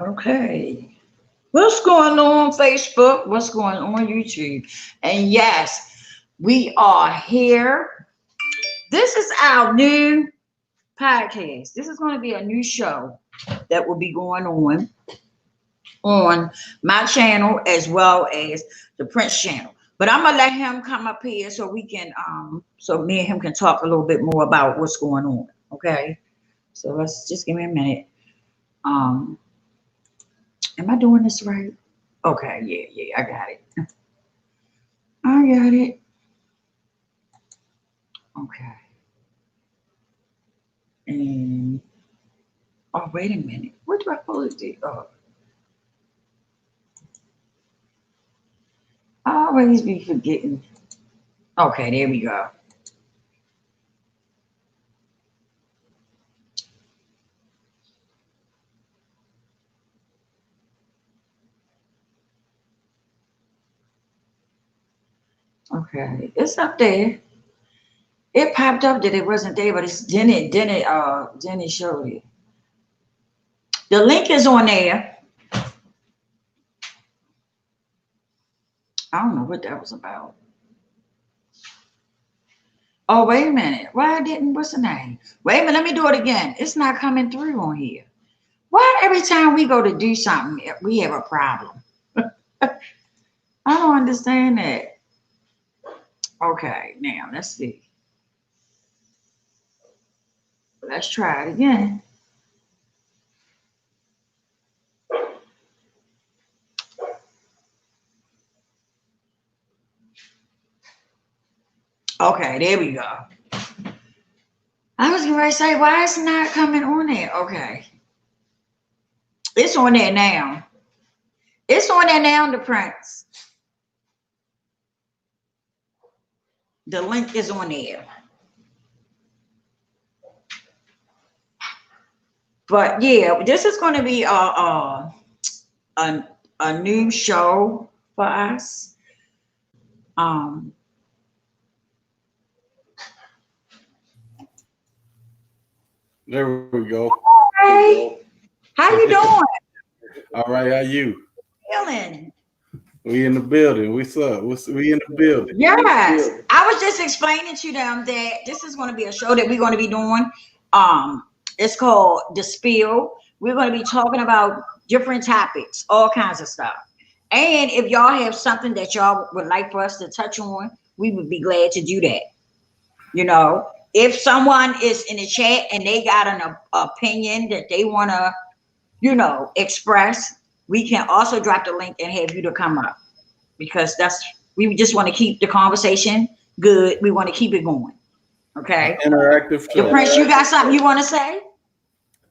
Okay. What's going on Facebook? What's going on YouTube? And yes, we are here. This is our new podcast. This is going to be a new show that will be going on my channel as well as the Prince channel. But I'm gonna let him come up here so we can so me and him can talk a little bit more about what's going on. Okay. So let's just give me a minute. Um am I doing this right? Okay, yeah, I got it. I got it. Okay. And oh wait a minute. What do I supposed to do? Oh, I always be forgetting. Okay, there we go. Okay, it's up there. It popped up that it wasn't there, but it's then it showed it. The link is on there. I don't know what that was about. Oh, wait a minute. Why didn't what's the name? Wait a minute, let me do it again. It's not coming through on here. Why every time we go to do something, we have a problem? I don't understand that. Okay, now let's see. Let's try it again. Okay, there we go. I was going to say, why is it not coming on there? Okay. It's on there now. It's on there now, the Prince. The link is on there. But yeah, this is going to be a new show for us. There we go. Hey, how you doing? All right, how you? Feeling? We in the building. What's up? We in the building. Yes. I was just explaining to them that this is going to be a show that we're going to be doing. It's called Daspill. We're going to be talking about different topics, all kinds of stuff. And if y'all have something that y'all would like for us to touch on, we would be glad to do that. You know, if someone is in the chat and they got an opinion that they want to, you know, express, we can also drop the link and have you to come up, because we just want to keep the conversation good. We want to keep it going. Okay. Interactive show. The Prince, you got something you want to say?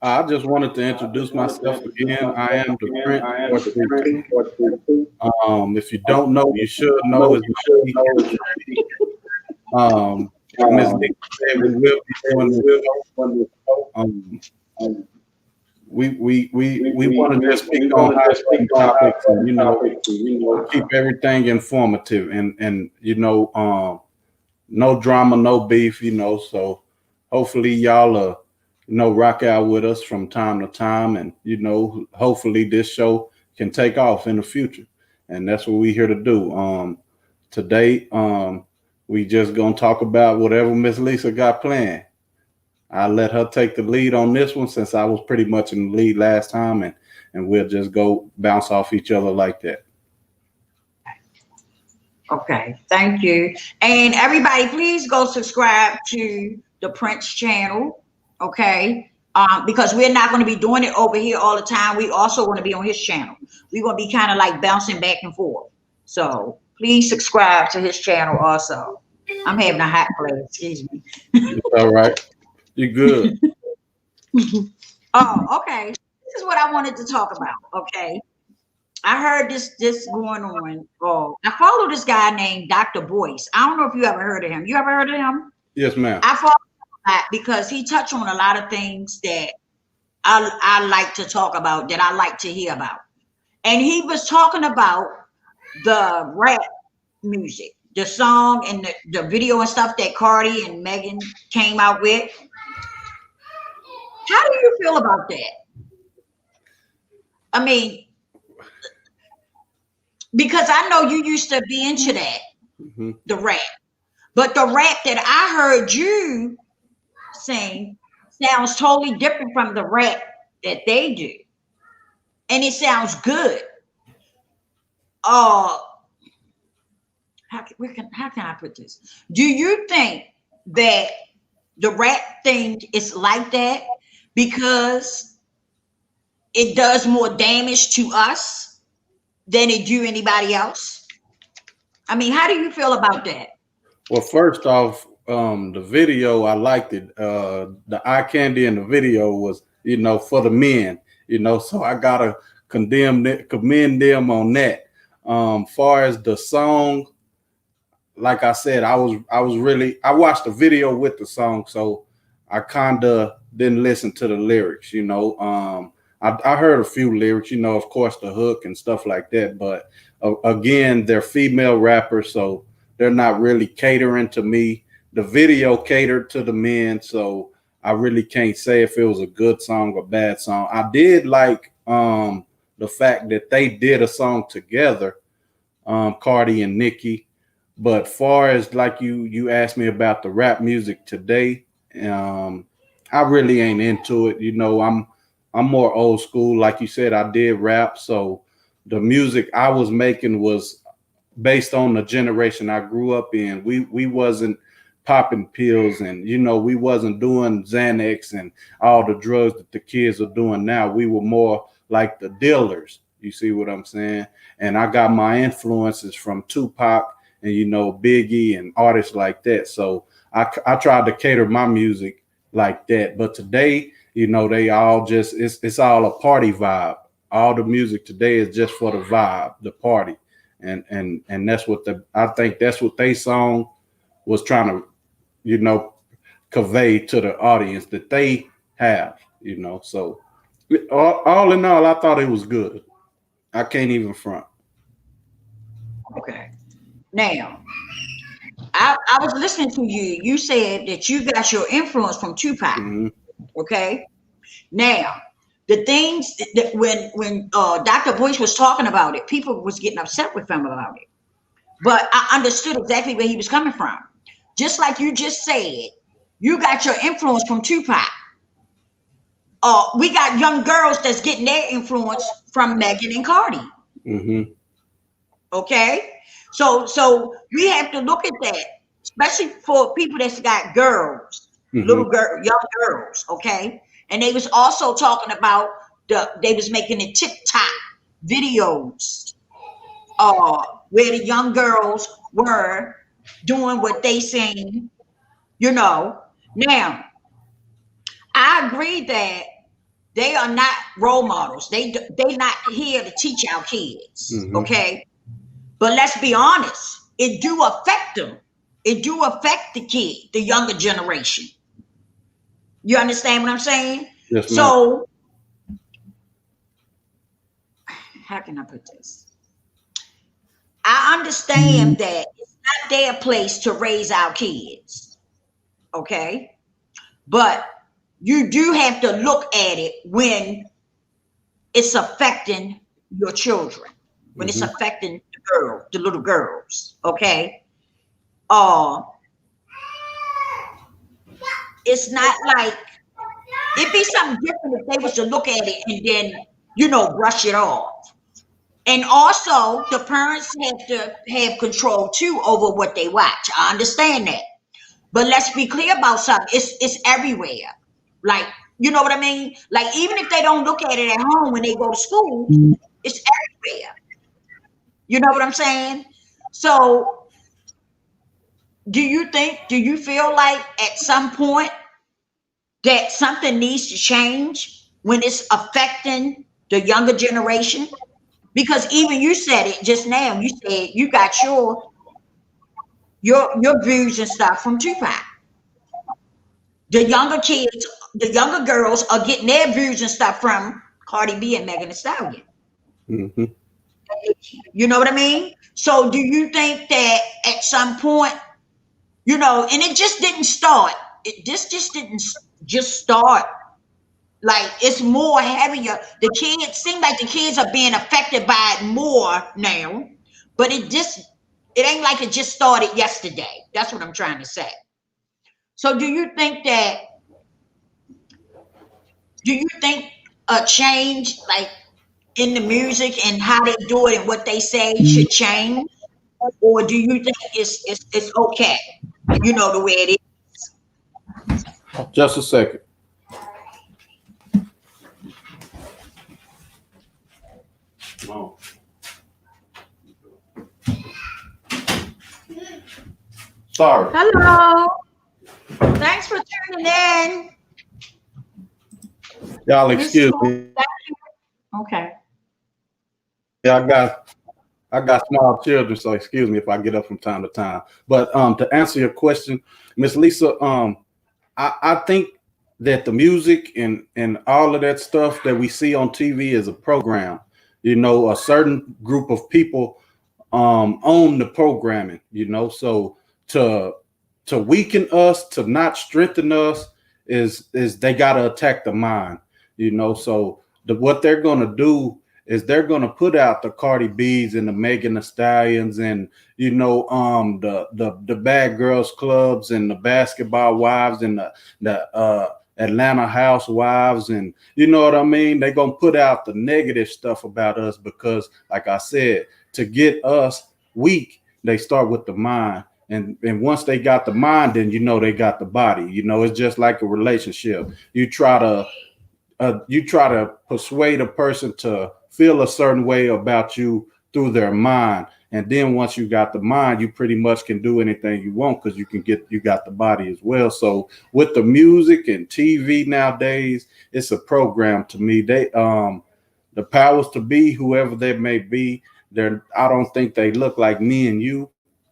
I just wanted to introduce myself again. I am the Prince. If you don't know, you should know. Ms. Nick said we will be doing this. We want to just speak on high topics and, you know, keep everything informative and you know, no drama, no beef, you know. So hopefully y'all you know, rock out with us from time to time, and you know, hopefully this show can take off in the future, and that's what we're here to do. Today, we just gonna talk about whatever Miss Lisa got planned. I let her take the lead on this one since I was pretty much in the lead last time, and we'll just go bounce off each other like that. Okay, thank you. And everybody, please go subscribe to the Prince channel. Okay, because we're not going to be doing it over here all the time. We also want to be on his channel. We're going to be kind of like bouncing back and forth. So please subscribe to his channel also. I'm having a hot plate. Excuse me. All right, you're good. Oh, okay. This is what I wanted to talk about. Okay, I heard this going on. Oh, I follow this guy named Dr. Boyce. I don't know if you ever heard of him. You ever heard of him? Yes, ma'am. I follow because he touched on a lot of things that I like to talk about, that I like to hear about. And he was talking about the rap music, the song and the video and stuff that Cardi and Megan came out with. How do you feel about that? I mean, because I know you used to be into that, the rap. But the rap that I heard you sing sounds totally different from the rap that they do. And it sounds good. Uh how can I put this? Do you think that the rap thing is like that because it does more damage to us than it do anybody else? I mean, how do you feel about that? Well, first off, the video, I liked it. The eye candy in the video was, for the men, so I gotta commend them on that. Far as the song, like I said, I watched the video with the song, so I kinda didn't listen to the lyrics, I heard a few lyrics, of course the hook and stuff like that, but again, they're female rappers, so they're not really catering to me. The video catered to the men, so I really can't say if it was a good song or bad song. I did like the fact that they did a song together, Cardi and Nicki. But far as like you asked me about the rap music today, I really ain't into it. I'm more old school. Like you said, I did rap, so the music I was making was based on the generation I grew up in. We wasn't popping pills, and we wasn't doing Xanax and all the drugs that the kids are doing now. We were more like the dealers. You see what I'm saying? And I got my influences from Tupac and Biggie and artists like that. So I tried to cater my music like that. But today, they all just it's all a party vibe. All the music today is just for the vibe, the party. And that's what I think that's what they song was trying to, convey to the audience that they have, So all in all, I thought it was good. I can't even front. Okay. Now, I was listening to you. You said that you got your influence from Tupac. Mm-hmm. Okay. Now, the things that when Dr. Bush was talking about it, people was getting upset with him about it. But I understood exactly where he was coming from. Just like you just said, you got your influence from Tupac. We got young girls that's getting their influence from Megan and Cardi. Mm-hmm. Okay, so we have to look at that, especially for people that's got girls, young girls. Okay, and they was also talking about they was making the TikTok videos, where the young girls were doing what they saying. Now, I agree that they are not role models. They not here to teach our kids. Mm-hmm. Okay. But let's be honest, it do affect them. It do affect the kid, the younger generation. You understand what I'm saying? Yes, ma'am. So, how can I put this? I understand that it's not their place to raise our kids. Okay? But you do have to look at it when it's affecting your children. When it's affecting the little girls, okay? It's not like it'd be something different if they was to look at it and then, brush it off. And also, the parents have to have control too over what they watch. I understand that, but let's be clear about something. It's everywhere. Like, you know what I mean? Like, even if they don't look at it at home when they go to school, it's everywhere. You know what I'm saying? So do you feel like at some point that something needs to change when it's affecting the younger generation? Because even you said it just now, you said you got your views and stuff from Tupac. The younger kids, the younger girls are getting their views and stuff from Cardi B and Megan Thee Stallion. Mm-hmm. You know what I mean? So do you think that at some point, and it just didn't start. This just didn't just start Like it's more heavier. The kids seem like the kids are being affected by it more now, but it ain't like it just started yesterday. That's what I'm trying to say. So do you think a change like in the music and how they do it and what they say should change? Or do you think it's okay? You know the way it Just a second. No. Sorry. Hello. Thanks for tuning in. Y'all excuse me. Okay. Yeah, I got small children, so excuse me if I get up from time to time. But to answer your question, Miss Lisa, I think that the music and all of that stuff that we see on TV is a program. You know, a certain group of people own the programming. You know, so to weaken us, to not strengthen us, is they got to attack the mind. You know, so what they're gonna do is they're gonna put out the Cardi B's and the Megan Thee Stallions and the Bad Girls Clubs and the Basketball Wives and the Atlanta Housewives, and you know what I mean. They're gonna put out the negative stuff about us because, like I said, to get us weak, they start with the mind. And once they got the mind, then you know they got the body. You know, it's just like a relationship. You try to persuade a person to feel a certain way about you through their mind, and then once you got the mind, you pretty much can do anything you want because you got the body as well. So with the music and TV nowadays, it's a program to me. The powers to be, whoever they may be, I don't think they look like me and you,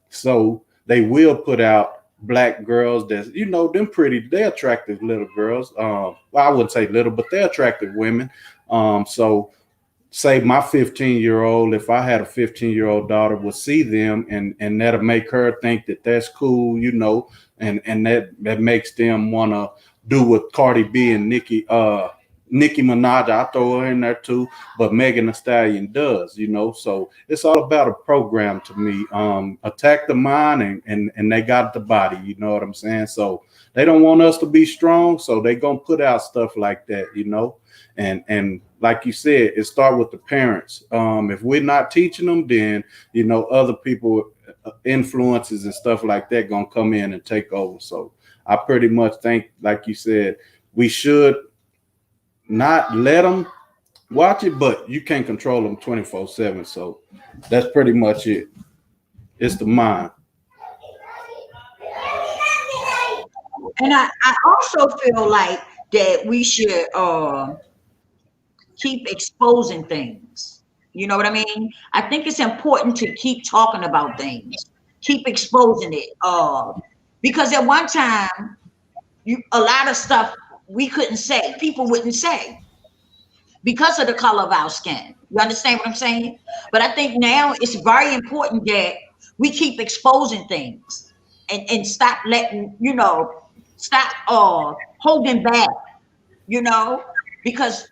so they will put out black girls that, you know, them pretty, they're attractive little girls. Well, I wouldn't say little, but they're attractive women. So say my 15-year-old, if I had a 15-year-old daughter, would see them and that'll make her think that that's cool, you know, and that makes them want to do what Cardi B and Nicki Minaj, I throw her in there too, but Megan Thee Stallion does, you know. So it's all about a program to me. Attack the mind and they got the body, you know what I'm saying? So they don't want us to be strong, so they gonna put out stuff like that, you know. And like you said, it start with the parents. If we're not teaching them, then you know other people, influences and stuff like that, gonna come in and take over. So I pretty much think, like you said, we should not let them watch it, but you can't control them 24/7. So that's pretty much it. It's the mind. And I also feel like that we should keep exposing things. You know what I mean? I think it's important to keep talking about things, keep exposing it. Because at one time, a lot of stuff we couldn't say, people wouldn't say because of the color of our skin. You understand what I'm saying? But I think now it's very important that we keep exposing things and stop letting, stop holding back, because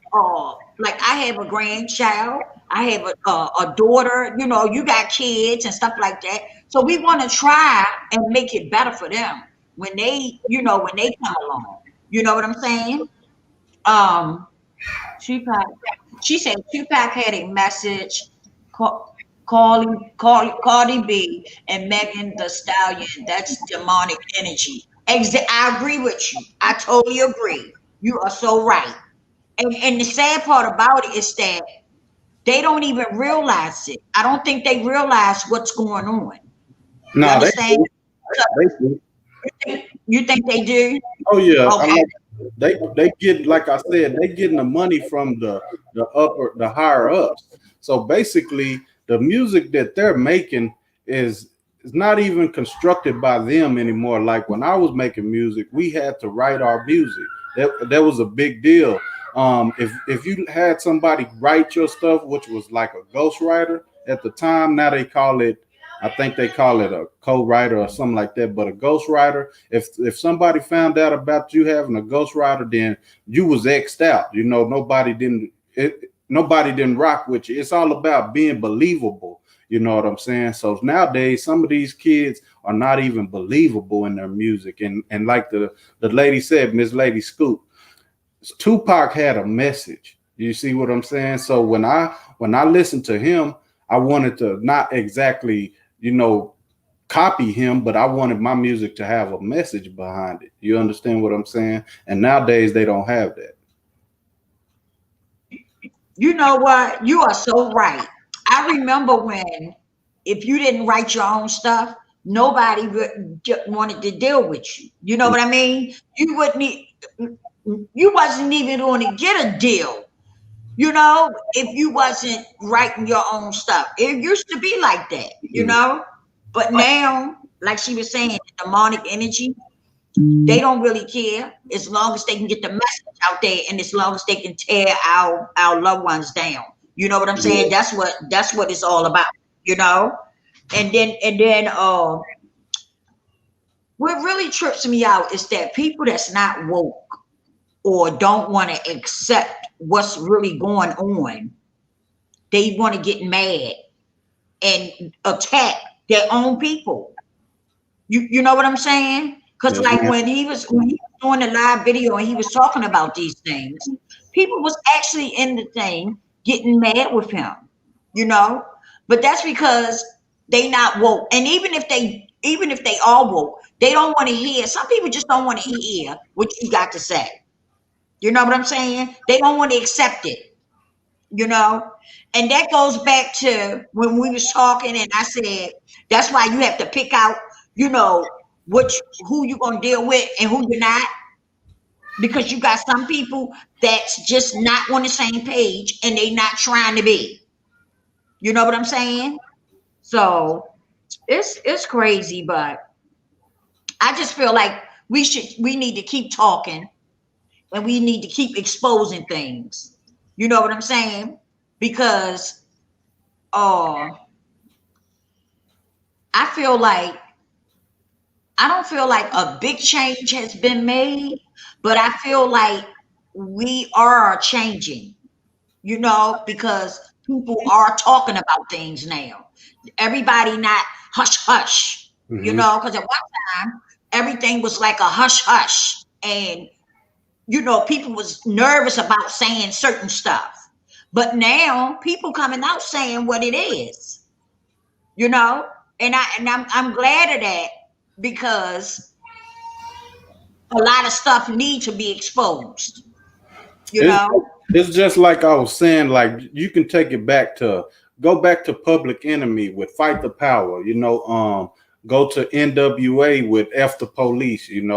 like I have a grandchild, I have a daughter, you got kids and stuff like that. So we want to try and make it better for them when they, when they come along. You know what I'm saying? Tupac, she said Tupac had a message. Cardi B and Megan Thee Stallion. That's demonic energy. I agree with you. I totally agree. You are so right. And the sad part about it is that they don't even realize it. I don't think they realize what's going on. You No, understand? they do. You think they do? Oh yeah. Okay. They get, like I said, they getting the money from the higher ups. So basically, the music that they're making is not even constructed by them anymore. Like when I was making music, we had to write our music. That was a big deal. If you had somebody write your stuff, which was like a ghostwriter at the time, now they call it, I think they call it a co-writer or something like that. But a ghostwriter, if somebody found out about you having a ghostwriter, then you was X'd out. You know, nobody didn't rock with you. It's all about being believable. You know what I'm saying? So nowadays, some of these kids are not even believable in their music. And like the lady said, Miss Lady Scoop, Tupac had a message. You see what I'm saying? So when I listened to him, I wanted to not exactly, copy him, but I wanted my music to have a message behind it. You understand what I'm saying? And nowadays they don't have that. You know what? You are so right. I remember when, if you didn't write your own stuff, nobody wanted to deal with you. You know what I mean? You wasn't even going to get a deal, if you wasn't writing your own stuff. It used to be like that, But now, like she was saying, the demonic energy, they don't really care as long as they can get the message out there and as long as they can tear our loved ones down. You know what I'm saying? That's what it's all about, And then what really trips me out is that people that's not woke or don't want to accept what's really going on, they want to get mad and attack their own people. You know what I'm saying? Because when he was doing the live video and he was talking about these things, people was actually in the thing getting mad with him, But that's because they not woke. And even if they are woke, they don't want to hear. Some people just don't want to hear what you got to say. You know what I'm saying? They don't want to accept it, And that goes back to when we was talking and I said, that's why you have to pick out, who you gonna deal with and who you're not, because you got some people that's just not on the same page and they not trying to be. You know what I'm saying? So it's crazy, but I just feel like we need to keep talking and we need to keep exposing things. You know what I'm saying? Because I don't feel like a big change has been made, but I feel like we are changing, because people are talking about things now. Everybody not hush hush, because at one time everything was like a hush hush, and people was nervous about saying certain stuff. But now people coming out saying what it is, and I'm glad of that, because a lot of stuff needs to be exposed. It's just like I was saying, like you can take it go back to Public Enemy with Fight the Power, go to NWA with F the Police, and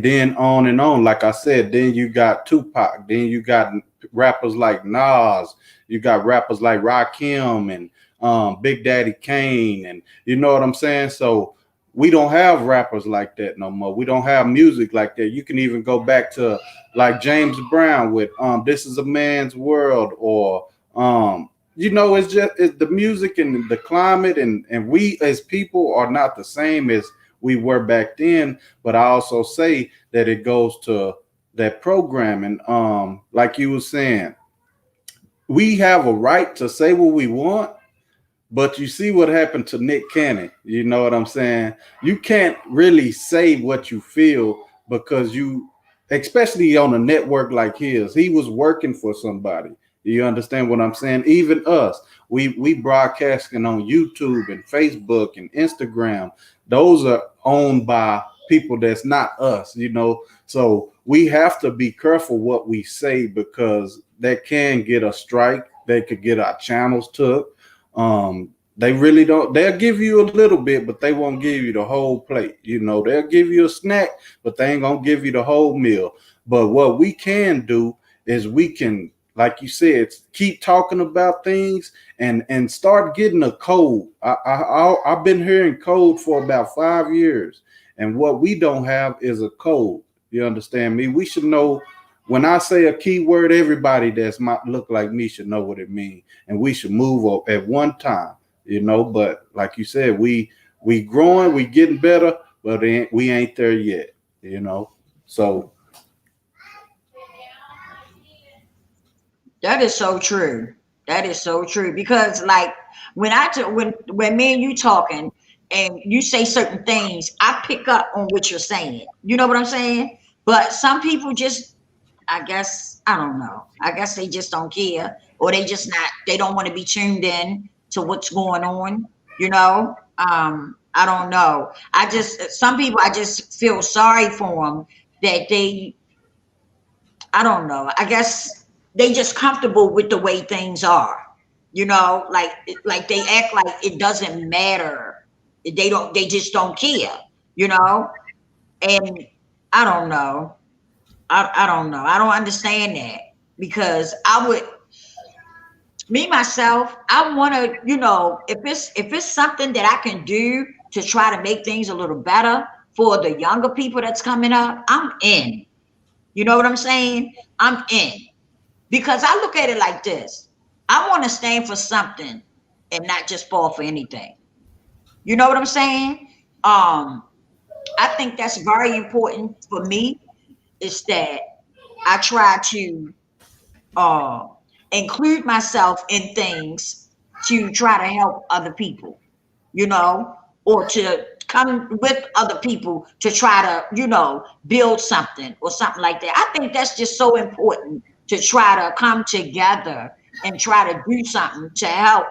then on and on. Like I said, then you got Tupac, then you got rappers like Nas, you got rappers like Rakim and Big Daddy Kane, and you know what I'm saying? So we don't have rappers like that no more. We don't have music like that. You can even go back to like James Brown with This Is a Man's World, or it's the music and the climate, and we as people are not the same as we were back then. But I also say that it goes to that programming. Like you were saying, we have a right to say what we want, but you see what happened to Nick Cannon. You know what I'm saying? You can't really say what you feel because especially on a network like his, he was working for somebody. You understand what I'm saying? Even us, we broadcasting on YouTube and Facebook and Instagram. Those are owned by people that's not us, So we have to be careful what we say, because that can get a strike. They could get our channels took. They really don't. They'll give you a little bit, but they won't give you the whole plate. They'll give you a snack, but they ain't gonna give you the whole meal. But what we can do is we can, like you said, keep talking about things and start getting a code. I've been hearing code for about 5 years, and what we don't have is a code. You understand me? We should know. When I say a keyword, everybody that's might look like me should know what it means, and we should move up at one time. But like you said, we growing, we getting better, but we ain't there yet. So That is so true. That is so true. Because like when me and you talking and you say certain things, I pick up on what you're saying. You know what I'm saying? But some people just, I guess, I don't know. I guess they just don't care, or they don't want to be tuned in to what's going on. I don't know. Some people, I just feel sorry for them that I don't know. I guess they just comfortable with the way things are. Like they act like it doesn't matter. They just don't care, you know? And I don't know. I don't know. I don't understand that because me myself, I want to, if it's something that I can do to try to make things a little better for the younger people that's coming up, I'm in. You know what I'm saying? I'm in. Because I look at it like this. I want to stand for something and not just fall for anything. You know what I'm saying? I think that's very important for me, is that I try to uh, include myself in things to try to help other people, or to come with other people to try to, build something or something like that. I think that's just so important, to try to come together and try to do something to help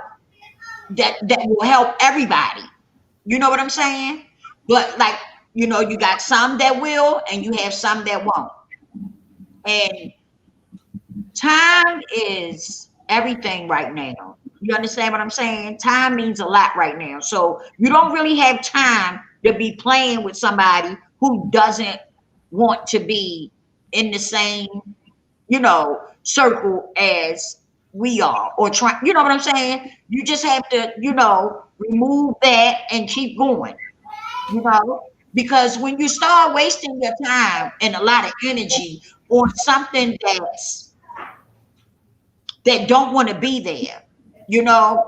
that will help everybody. You know what I'm saying? But like, you got some that will and you have some that won't. And time is everything right now. You understand what I'm saying? Time means a lot right now. So you don't really have time to be playing with somebody who doesn't want to be in the same, circle as we are, or try, you know what I'm saying? You just have to, remove that and keep going, because when you start wasting your time and a lot of energy on something that don't want to be there,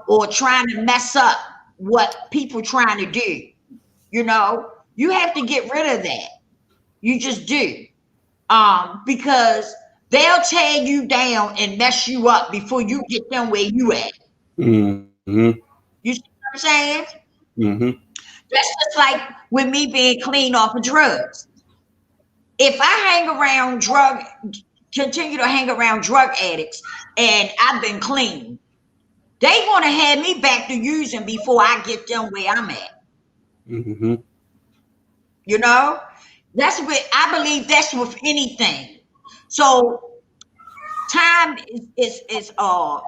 or trying to mess up what people trying to do, you have to get rid of that. You just do. Because they'll tear you down and mess you up before you get them where you at. mm-hmm. You see what I'm saying? Mm-hmm. That's just like with me being clean off of drugs. If I continue to hang around drug addicts and I've been clean, they want to have me back to using before I get them where I'm at. Mm-hmm. That's what I believe. That's with anything. So time is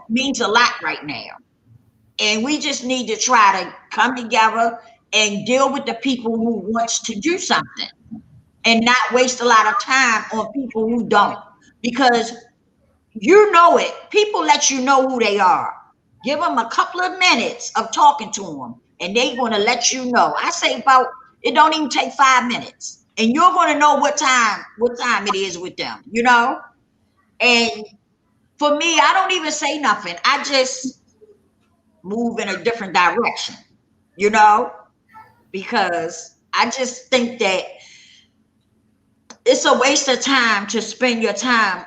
means a lot right now, and we just need to try to come together and deal with the people who wants to do something, and not waste a lot of time on people who don't. Because people let you know who they are. Give them a couple of minutes of talking to them, and they're going to let you know. I say it don't even take 5 minutes, and you're going to know what time it is with them, And for me, I don't even say nothing. I just move in a different direction, because I just think that it's a waste of time to spend your time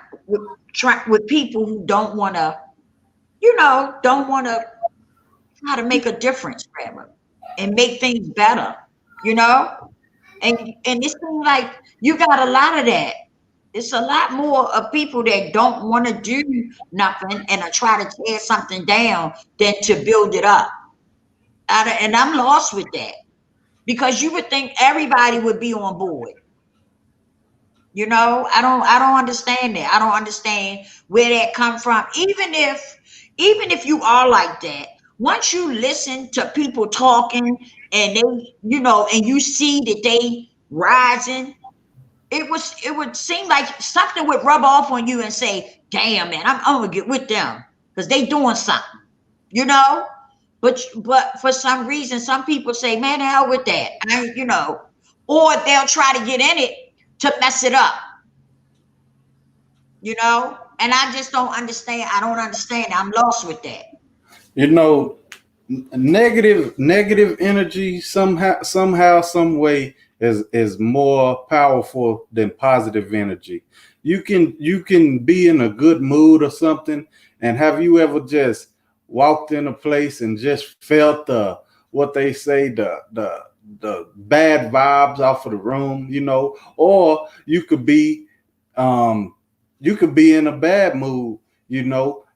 with people who don't want to, try to make a difference, rather, and make things better, And it seems like you got a lot of that. It's a lot more of people that don't want to do nothing and are try to tear something down than to build it up. And I'm lost with that, because you would think everybody would be on board. I don't understand that. I don't understand where that come from. Even if you are like that, once you listen to people talking and they, and you see that they rising, it would seem like something would rub off on you and say, damn, man, I'm gonna get with them because they doing something, but for some reason, some people say, man, the hell with that. Or they'll try to get in it to mess it up, and I just don't understand. I don't understand. I'm lost with that. Negative energy somehow some way is more powerful than positive energy. You can be in a good mood or something, and have you ever just walked in a place and just felt the what they say the bad vibes off of the room, or um you could be in a bad mood,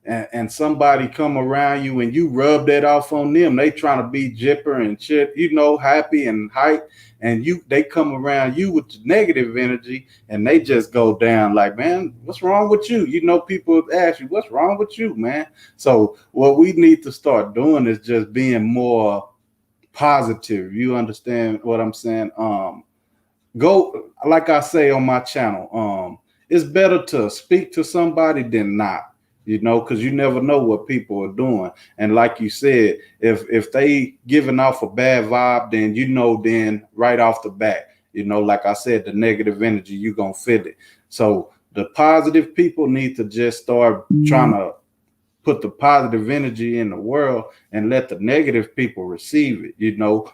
and somebody come around you and you rub that off on them. They trying to be jipper and shit, happy and hype, and they come around you with negative energy, and they just go down like, man, what's wrong with you? People ask you, what's wrong with you, man? So what we need to start doing is just being more positive. You understand what I'm saying? Go, like I say on my channel, it's better to speak to somebody than not, because you never know what people are doing. And like you said, if they giving off a bad vibe, then right off the bat, like I said, the negative energy, you gonna feel it. So the positive people need to just start trying to put the positive energy in the world and let the negative people receive it.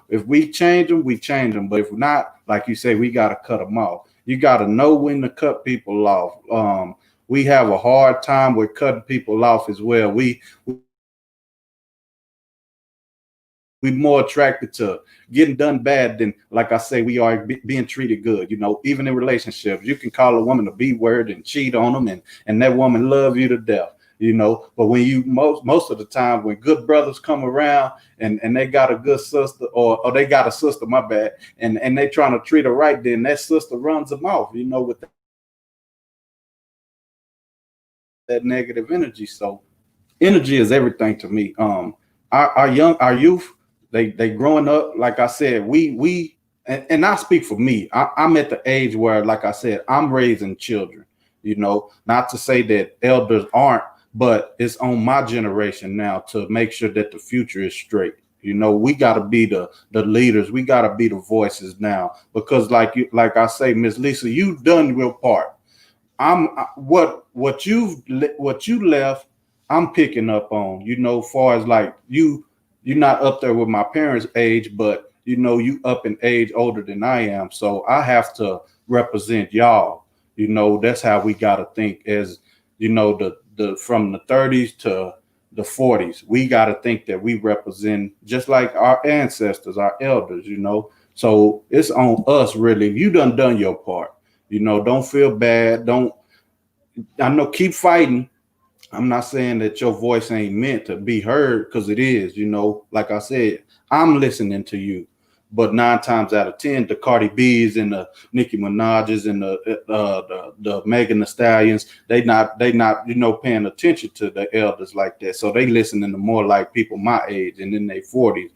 If we change them, we change them. But if not, like you say, we got to cut them off. You got to know when to cut people off. We have a hard time with cutting people off as well. We more attracted to getting done bad than, like I say, we are being treated good. Even in relationships, you can call a woman a B word and cheat on them, and that woman love you to death. But when you most of the time when good brothers come around and they got a good sister, or they got a sister, my bad, and they trying to treat her right, then that sister runs them off, with that negative energy. So energy is everything to me. Our youth, they growing up, like I said, we and I speak for me. I'm at the age where, like I said, I'm raising children. Not to say that elders aren't, but it's on my generation now to make sure that the future is straight. We got to be the leaders. We got to be the voices now, because like I say, Miss Lisa, you've done your part. What you left, I'm picking up on. Far as like you're not up there with my parents' age, but you up in age older than I am. So I have to represent y'all. That's how we got to think, as the from the 30s to the 40s. We got to think that we represent just like our ancestors, our elders. So it's on us, really. You done your part. Don't feel bad. I know, keep fighting. I'm not saying that your voice ain't meant to be heard, because it is. Like I said, I'm listening to you. But 9 times out of 10, the Cardi B's and the Nicki Minaj's and the Megan Thee Stallions, they not paying attention to the elders like that. So they listening to more like people my age and in their 40s.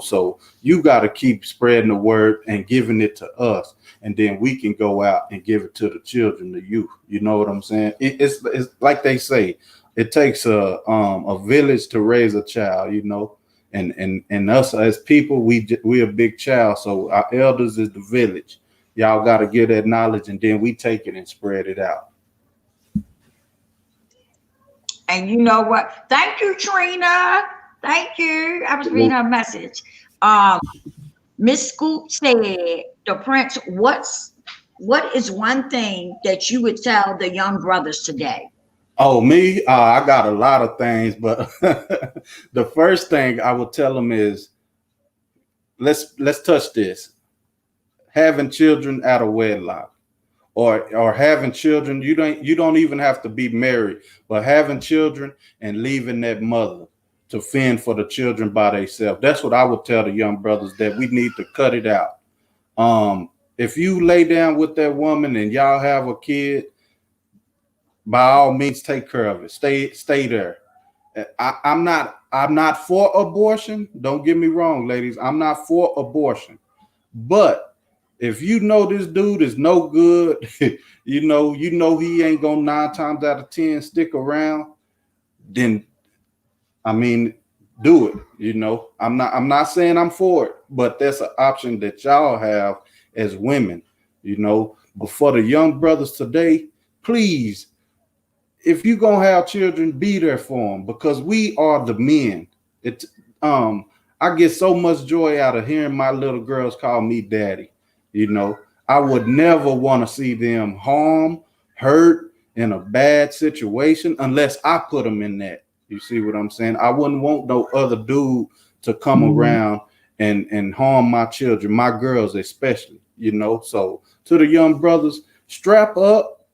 So you got to keep spreading the word and giving it to us, and then we can go out and give it to the children, the youth. You know what I'm saying? It's like they say, it takes a village to raise a child. And us as people, we a big child. So our elders is the village. Y'all got to get that knowledge, and then we take it and spread it out. And you know what? Thank you, Trina. Thank you. I was reading her message. Miss Scoop said, the Prince, what is one thing that you would tell the young brothers today? Oh, me? I got a lot of things, but the first thing I would tell them is, let's touch this. Having children out of wedlock, or having children, you don't even have to be married, but having children and leaving that mother to fend for the children by themselves. That's what I would tell the young brothers, that we need to cut it out. If you lay down with that woman and y'all have a kid, by all means, take care of it. Stay there. I'm not for abortion. Don't get me wrong, ladies. I'm not for abortion. But if you know this dude is no good, you know he ain't gonna 9 times out of 10 stick around, then I mean, do it. I'm not saying I'm for it, but that's an option that y'all have as women. But for the young brothers today, please, if you're gonna have children, be there for them, because we are the men. I get so much joy out of hearing my little girls call me daddy. You know, I would never want to see them harm, hurt in a bad situation unless I put them in that. You see what I'm saying? I wouldn't want no other dude to come around and harm my children, my girls especially, you know. So to the young brothers, strap up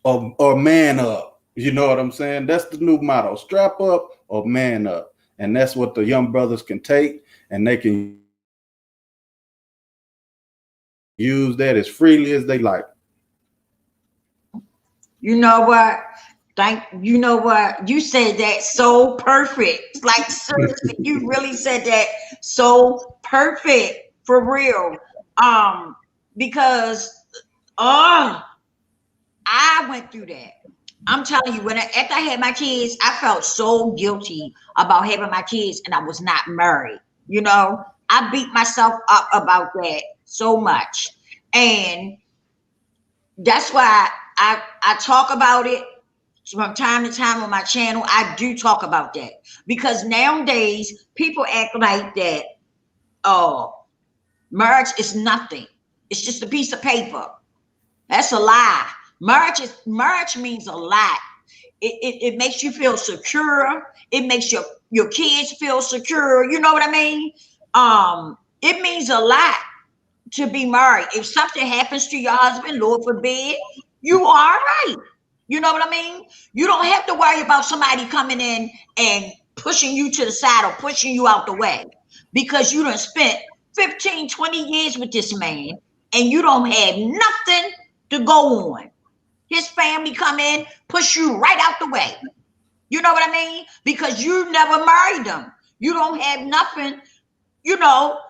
or man up. You know what I'm saying? That's the new motto. Strap up or man up. And that's what the young brothers can take, and they can use that as freely as they like. You know what? You know what? You said that so perfect. Like seriously, you really said that so perfect for real. Because I went through that. I'm telling you, after I had my kids, I felt so guilty about having my kids and I was not married. You know, I beat myself up about that so much. And that's why I talk about it from time to time on my channel. I do talk about that because nowadays people act like that. Marriage is nothing. It's just a piece of paper. That's a lie. Marriage means a lot. It makes you feel secure. It makes your kids feel secure. You know what I mean? It means a lot to be married. If something happens to your husband, Lord forbid, you are right. You know what I mean? You don't have to worry about somebody coming in and pushing you to the side or pushing you out the way because you done spent 15, 20 years with this man and you don't have nothing to go on. His family come in, push you right out the way. You know what I mean? Because you never married them. You don't have nothing, you know,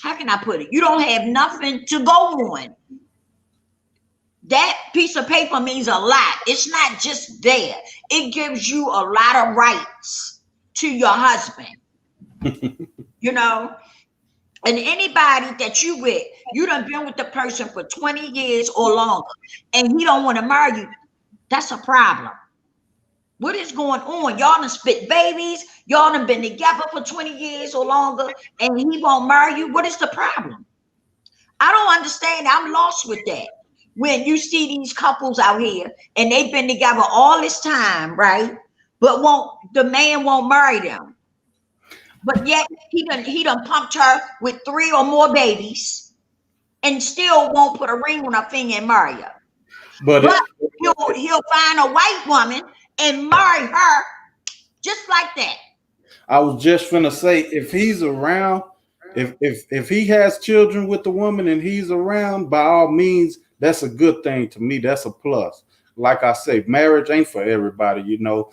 how can I put it? You don't have nothing to go on. That piece of paper means a lot. It's not just there. It gives you a lot of rights to your husband. You know? And anybody that you with, you done been with the person for 20 years or longer, and he don't want to marry you, that's a problem. What is going on? Y'all done spit babies. Y'all done been together for 20 years or longer, and he won't marry you. What is the problem? I don't understand. I'm lost with that. When you see these couples out here, and they've been together all this time, right? But the man won't marry them. But yet he done pumped her with 3 or more babies and still won't put a ring on her finger and marry her. But he'll find a white woman and marry her just like that. I was just finna say, if he's around, if he has children with the woman and he's around, by all means, that's a good thing to me. That's a plus. Like I say, marriage ain't for everybody, you know.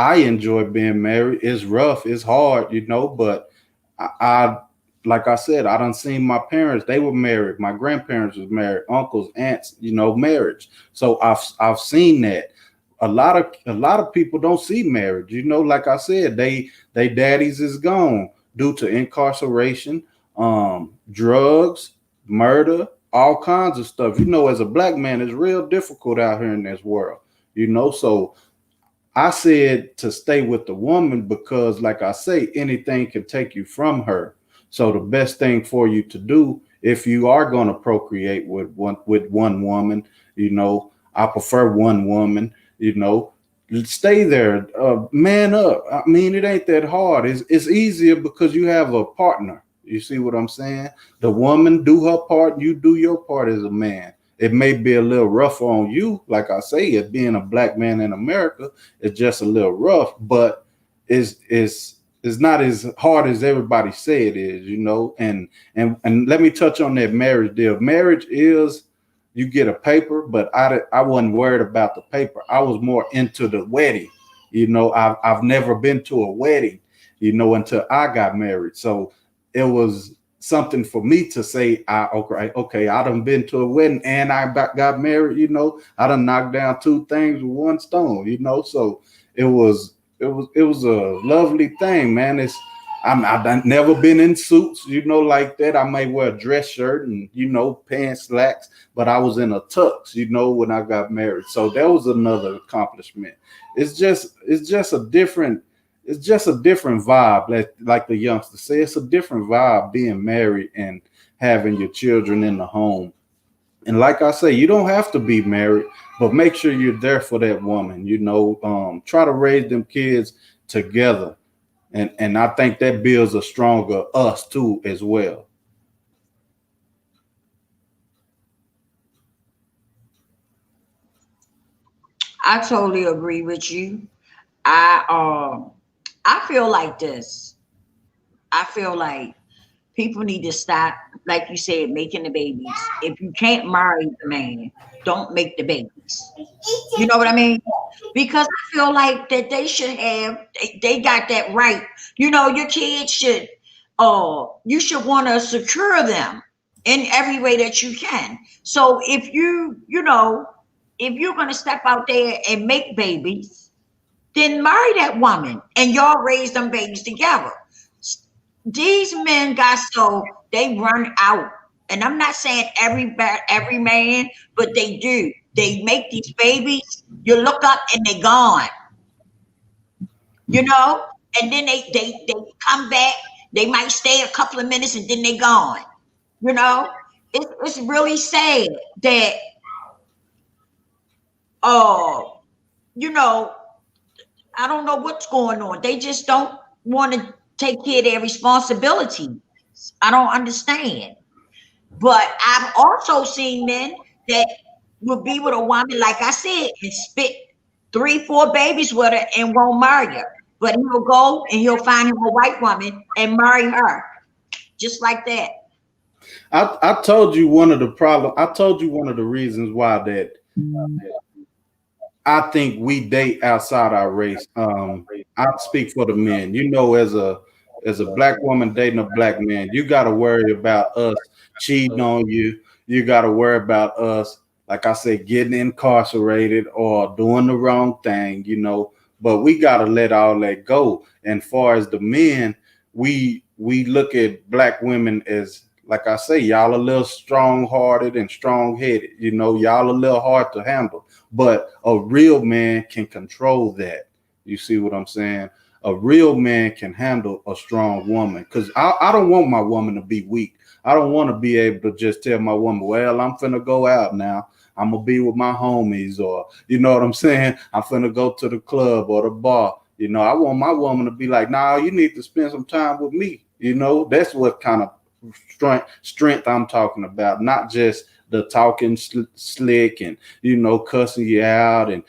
I enjoy being married. It's rough, it's hard, you know, but I like I said, I done seen my parents, they were married. My grandparents was married, uncles, aunts, you know, marriage. So I've seen that. A lot of people don't see marriage, you know, like I said, they daddies is gone due to incarceration, drugs, murder, all kinds of stuff. You know, as a black man, it's real difficult out here in this world, you know. So I said to stay with the woman because, like I say, anything can take you from her. So the best thing for you to do, if you are going to procreate with one woman, you know, I prefer one woman, you know, stay there, man up. I mean, it ain't that hard. It's easier because you have a partner. You see what I'm saying? The woman do her part, you do your part as a man. It may be a little rougher on you, like I say, as being a black man in America, it's just a little rough, but it's not as hard as everybody say it is, you know. And let me touch on that marriage deal. Marriage is, you get a paper, but I wasn't worried about the paper. I was more into the wedding. You know, I've never been to a wedding, you know, until I got married. So it was something for me to say, okay, I done been to a wedding and I got married, you know. I done knocked down 2 things with 1 stone, you know. So it was a lovely thing, man. I've never been in suits, you know, like that. I may wear a dress shirt and, you know, pants, slacks, but I was in a tux, you know, when I got married. So that was another accomplishment. It's just a different it's just a different vibe. Like the youngsters say, it's a different vibe being married and having your children in the home. And like I say, you don't have to be married, but make sure you're there for that woman. Try to raise them kids together. And I think that builds a stronger us too as well. I totally agree with you. I feel like this. I feel like people need to stop, like you said, making the babies. If you can't marry the man, don't make the babies. You know what I mean? Because I feel like that they should have, they got that right. Your kids should, you should want to secure them in every way that you can. So if you're going to step out there and make babies, then marry that woman and y'all raise them babies together. These men got so they run out, and I'm not saying every man, but they do. They make these babies. You look up and they gone. And then they come back. They might stay a couple of minutes and then they gone. It's really sad that I don't know what's going on. They just don't want to take care of their responsibilities. I don't understand. But I've also seen men that will be with a woman, like I said, and spit 3-4 babies with her and won't marry her. But he'll go and he'll find him a white woman and marry her. Just like that. I told you one of the reasons why that I think we date outside our race. I speak for the men. As a black woman dating a black man, you got to worry about us cheating on you. You got to worry about us, like I said, getting incarcerated or doing the wrong thing, But we got to let all that go. And far as the men, we look at black women as, like I say, y'all a little strong-hearted and strong-headed. Y'all a little hard to handle. But a real man can control that. You see what I'm saying? A real man can handle a strong woman, because I don't want my woman to be weak. I don't want to be able to just tell my woman, well, I'm finna go out now. I'm going to be with my homies, or, you know what I'm saying? I'm finna go to the club or the bar. I want my woman to be like, nah, you need to spend some time with me. That's what kind of strength I'm talking about, not just the talking slick and cussing you out, and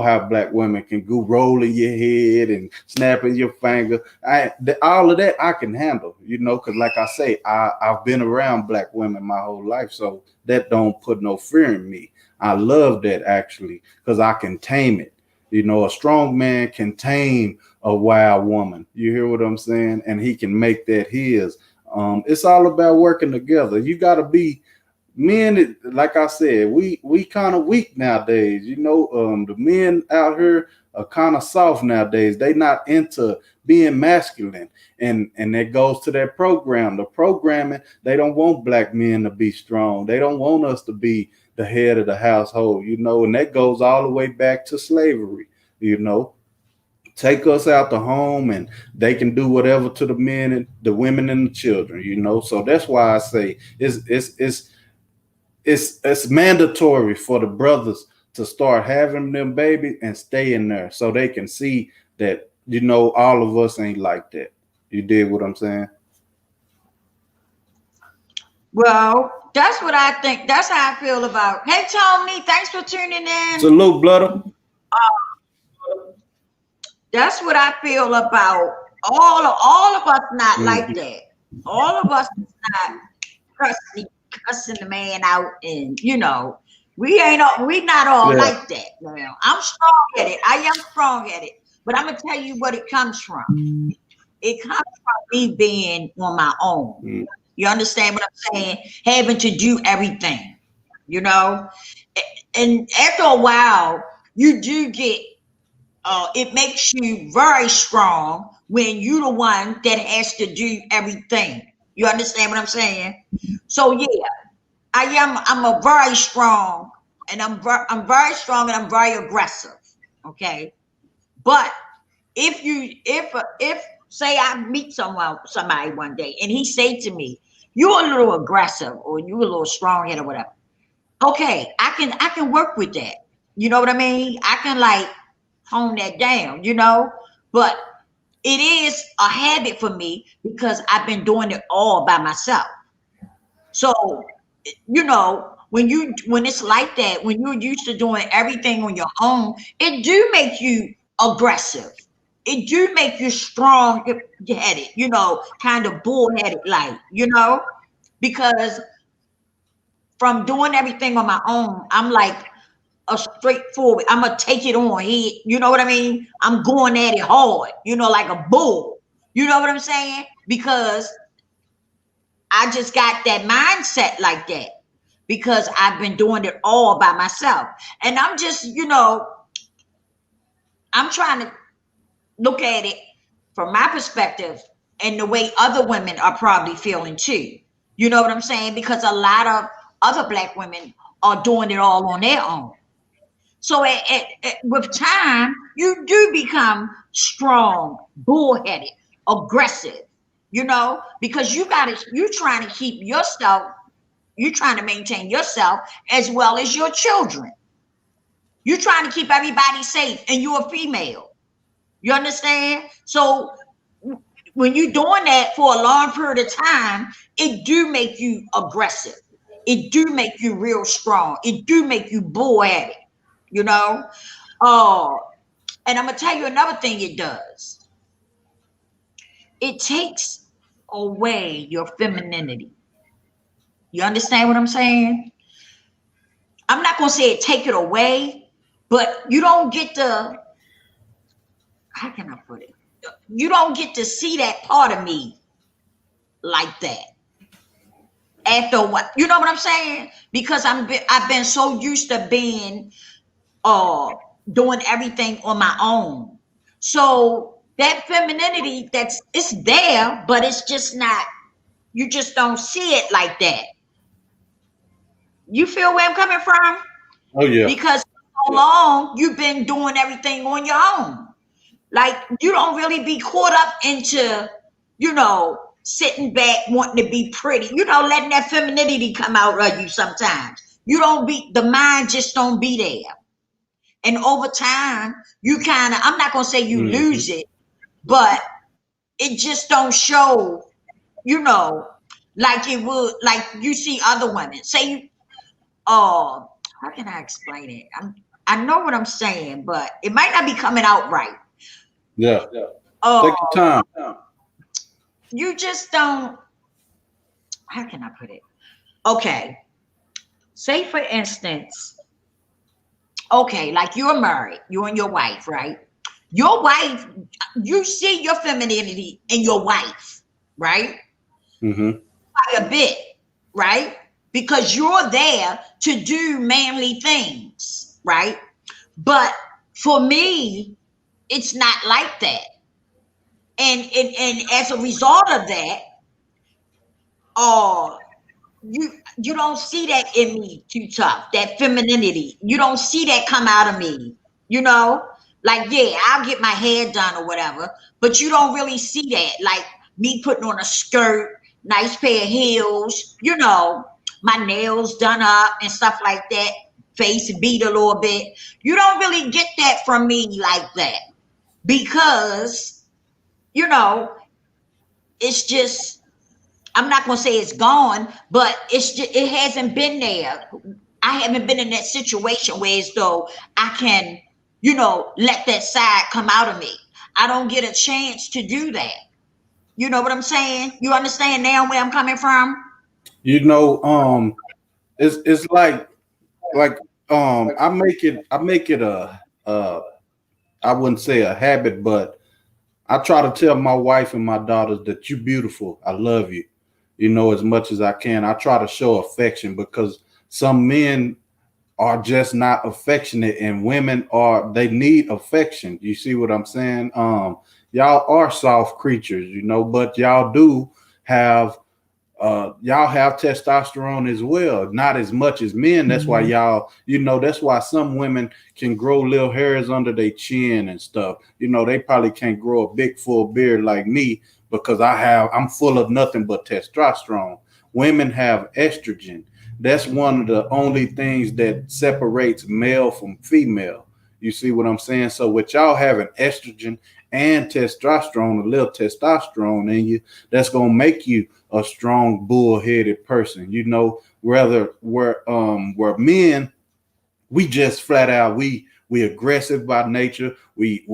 how black women can go rolling your head and snapping your finger. All of that I can handle, because like I say, I've been around black women my whole life, so that don't put no fear in me. I love that, actually, because I can tame it. A strong man can tame a wild woman. You hear what I'm saying? And he can make that his. It's all about working together. You got to be men. Like I said, we kind of weak nowadays. The men out here are kind of soft nowadays. They not into being masculine, and that goes to that program. The programming, they don't want black men to be strong. They don't want us to be the head of the household. And that goes all the way back to slavery. Take us out the home and they can do whatever to the men and the women and the children, So that's why I say it's mandatory for the brothers to start having them babies and stay in there, so they can see that, all of us ain't like that. You dig what I'm saying? Well, that's what I think. That's how I feel about. Hey, Tony, thanks for tuning in. Salute, brother. That's what I feel about all of us not like that. All of us is not cussing the man out, and we not all like that. Now, I'm strong-headed. I am strong-headed, but I'm gonna tell you what it comes from. It comes from me being on my own. You understand what I'm saying? Having to do everything, and after a while, you do get. It makes you very strong when you're the one that has to do everything. You understand what I'm saying? So yeah, I'm a very strong, and I'm very strong, and I'm very aggressive. Okay, but if say I meet somebody one day and he say to me, "You're a little aggressive or you a little strong headed or whatever." Okay, I can work with that. You know what I mean? I can like hone that down, but it is a habit for me because I've been doing it all by myself. So, when it's like that, when you're used to doing everything on your own, it do make you aggressive. It do make you strong headed, kind of bullheaded, like, because from doing everything on my own, I'm like a straightforward. I'm gonna take it on head. You know what I mean? I'm going at it hard, like a bull. You know what I'm saying? Because I just got that mindset like that because I've been doing it all by myself. And I'm just, I'm trying to look at it from my perspective and the way other women are probably feeling too. You know what I'm saying? Because a lot of other Black women are doing it all on their own. So with time, you do become strong, bullheaded, aggressive, because you're trying to keep yourself, you're trying to maintain yourself as well as your children. You're trying to keep everybody safe and you're a female. You understand? So when you're doing that for a long period of time, it do make you aggressive. It do make you real strong. It do make you bullheaded. Oh, and I'm gonna tell you another thing it does. It takes away your femininity. You understand what I'm saying? I'm not gonna say it take it away, but you don't get to, how can I put it? You don't get to see that part of me like that. After what, you know what I'm saying? Because I've been so used to being doing everything on my own. So that femininity it's there, but it's just not, you just don't see it like that. You feel where I'm coming from? Oh yeah. Because for so long you've been doing everything on your own. Like you don't really be caught up into, sitting back wanting to be pretty, letting that femininity come out of you sometimes. The mind just don't be there. And over time, you kind of, I'm not going to say you lose it, but it just don't show, like it would, like you see other women. Say, how can I explain it? I know what I'm saying, but it might not be coming out right. Yeah. Take your time. You just don't, how can I put it? Okay. Say, for instance, okay, like you're married, you and your wife, right? Your wife, you see your femininity in your wife, right? Mm-hmm. Quite a bit, right? Because you're there to do manly things, right? But for me, it's not like that. And as a result of that, you don't see that in me too tough, that femininity. You don't see that come out of me, like, yeah, I'll get my hair done or whatever, but you don't really see that, like me putting on a skirt, nice pair of heels, my nails done up and stuff like that, face beat a little bit. You don't really get that from me like that because, it's just, I'm not going to say it's gone, but it hasn't been there. I haven't been in that situation where as though I can, let that side come out of me. I don't get a chance to do that. You know what I'm saying? You understand now where I'm coming from? It's like I make it I wouldn't say a habit, but I try to tell my wife and my daughters that you're beautiful. I love you, as much as I can. I try to show affection because some men are just not affectionate and women they need affection. You see what I'm saying? Y'all are soft creatures, but y'all do have y'all have testosterone as well, not as much as men. That's why y'all, that's why some women can grow little hairs under their chin and stuff. They probably can't grow a big full beard like me because I'm full of nothing but testosterone. Women have estrogen. That's one of the only things that separates male from female. You see what I'm saying? So with y'all having estrogen and testosterone, a little testosterone in you, that's gonna make you a strong, bull-headed person. Where men, we just flat out we aggressive by nature. We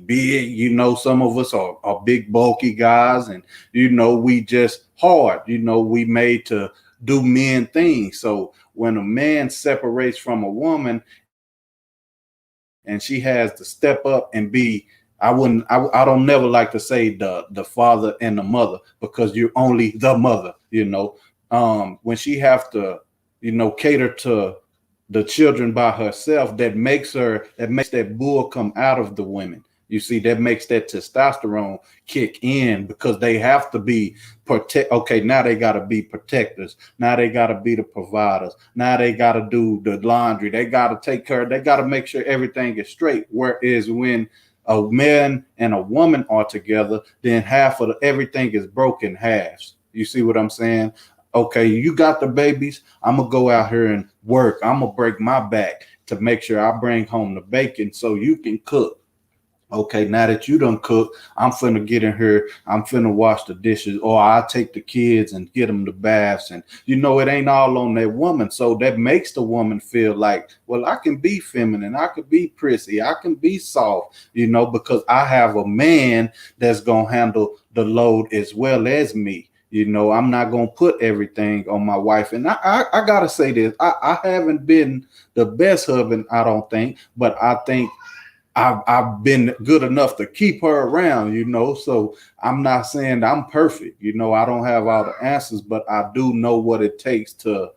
big. Some of us are big, bulky guys, and we just hard. We made to do men things. So when a man separates from a woman and she has to step up and be, I don't never like to say the father and the mother, because you're only the mother. When she have to cater to the children by herself, that makes that bull come out of the women. You see, that makes that testosterone kick in, because they have to be okay, now they got to be protectors. Now they got to be the providers. Now they got to do the laundry. They got to take care. They got to make sure everything is straight. Whereas when a man and a woman are together, then half of everything is broken halves. You see what I'm saying? Okay, you got the babies. I'm going to go out here and work. I'm going to break my back to make sure I bring home the bacon so you can cook. Okay, now that you done cook, I'm finna get in here. I'm finna wash the dishes, or I'll take the kids and get them the baths. And it ain't all on that woman. So that makes the woman feel like, well, I can be feminine. I can be prissy. I can be soft, because I have a man that's going to handle the load as well as me. I'm not going to put everything on my wife. And I got to say this. I haven't been the best husband, I don't think, but I think I've been good enough to keep her around, so I'm not saying I'm perfect. I don't have all the answers, but I do know what it takes to,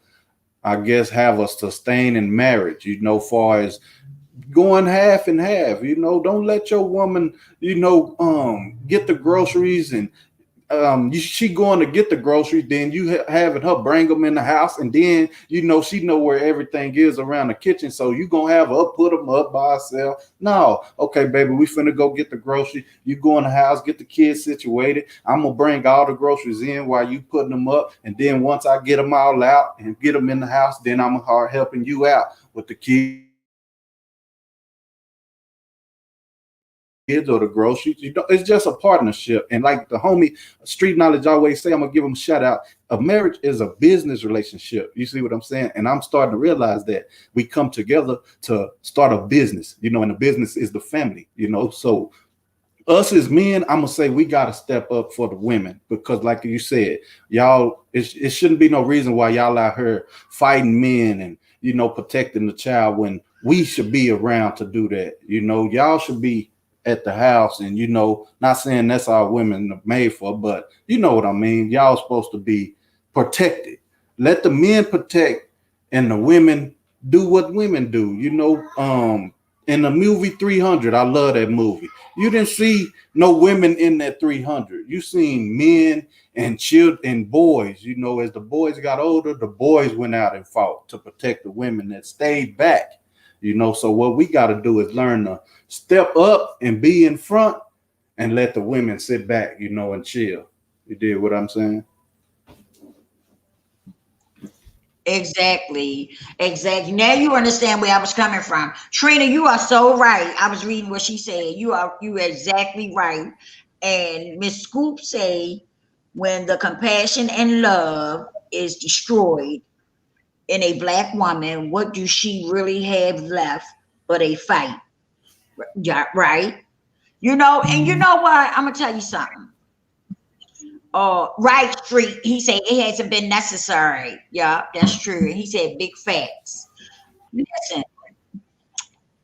I guess, have a sustaining marriage, far as going half and half. Don't let your woman, get the groceries, and she going to get the groceries, then you having her bring them in the house, and then she know where everything is around the kitchen, so you gonna have her put them up by herself. No, okay, baby, we finna go get the grocery. You go in the house, get the kids situated. I'm gonna bring all the groceries in while you putting them up, and then once I get them all out and get them in the house, then I'm gonna start helping you out with the kids or the groceries. It's just a partnership. And like the homie Street Knowledge always say, I'm gonna give him a shout out. A marriage is a business relationship. You see what I'm saying? And I'm starting to realize that we come together to start a business, and the business is the family, So us as men, I'm gonna say we gotta step up for the women, because like you said, y'all, it shouldn't be no reason why y'all out here fighting men and protecting the child, when we should be around to do that. Y'all should be at the house, and not saying that's all women are made for, but you know what I mean. Y'all supposed to be protected. Let the men protect, and the women do what women do. In the movie 300, I love that movie. You didn't see no women in that 300. You seen men and children and boys. As the boys got older, the boys went out and fought to protect the women that stayed back. So what we got to do is learn to step up and be in front, and let the women sit back, and chill. You did what I'm saying? Exactly. Now you understand where I was coming from. Trina, you are so right. I was reading what she said. You exactly right. And Miss Scoop say, when the compassion and love is destroyed in a black woman, what do she really have left but a fight? Yeah, right. And you know what? I'm gonna tell you something. Right, Street. He said it hasn't been necessary. Yeah, that's true. He said big facts. Listen,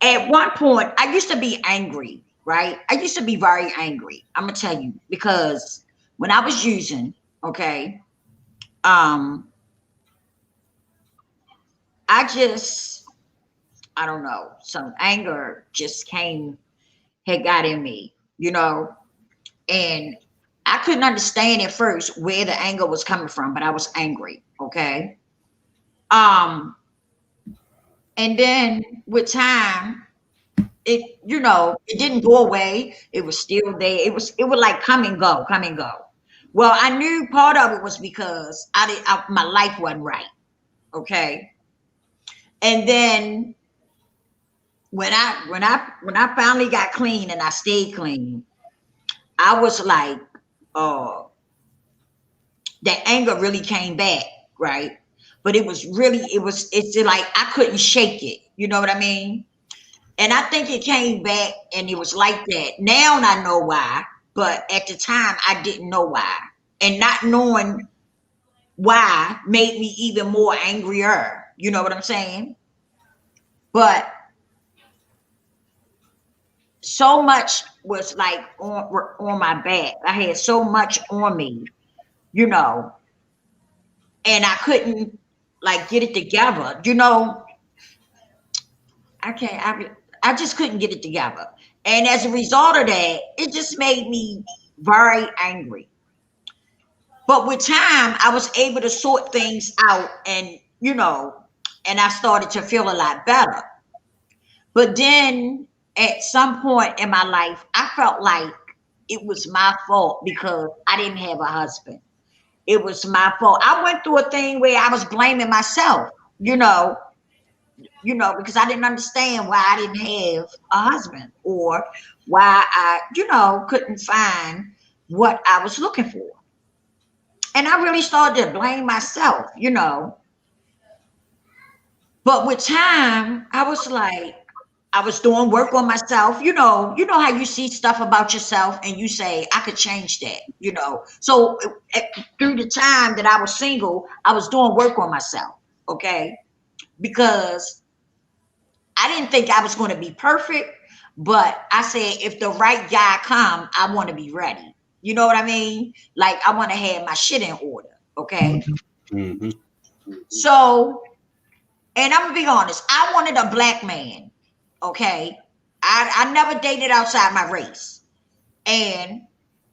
at one point, I used to be angry, right? I used to be very angry. I'm gonna tell you, because when I was using, okay, um, I don't know, some anger just had got in me, and I couldn't understand at first where the anger was coming from, but I was angry. Okay. And then with time, it, it didn't go away. It was still there. It would like come and go, come and go. Well, I knew part of it was because my life wasn't right. Okay. And then when I finally got clean and I stayed clean, I was like, that anger really came back, right? But it's like I couldn't shake it. You know what I mean? And I think it came back and it was like that. Now I know why, but at the time I didn't know why. And not knowing why made me even more angrier. You know what I'm saying? But so much was like on my back. I had so much on me, and I couldn't like get it together. I just couldn't get it together. And as a result of that, it just made me very angry. But with time, I was able to sort things out and I started to feel a lot better. But then at some point in my life, I felt like it was my fault because I didn't have a husband. It was my fault. I went through a thing where I was blaming myself, because I didn't understand why I didn't have a husband or why I, couldn't find what I was looking for. And I really started to blame myself, But with time, I was like, I was doing work on myself. You know how you see stuff about yourself and you say, I could change that, So through the time that I was single, I was doing work on myself, okay? Because I didn't think I was going to be perfect, but I said, if the right guy come, I want to be ready. You know what I mean? Like, I want to have my shit in order, okay? Mm-hmm. So, and I'm going to be honest, I wanted a black man, okay? I never dated outside my race. And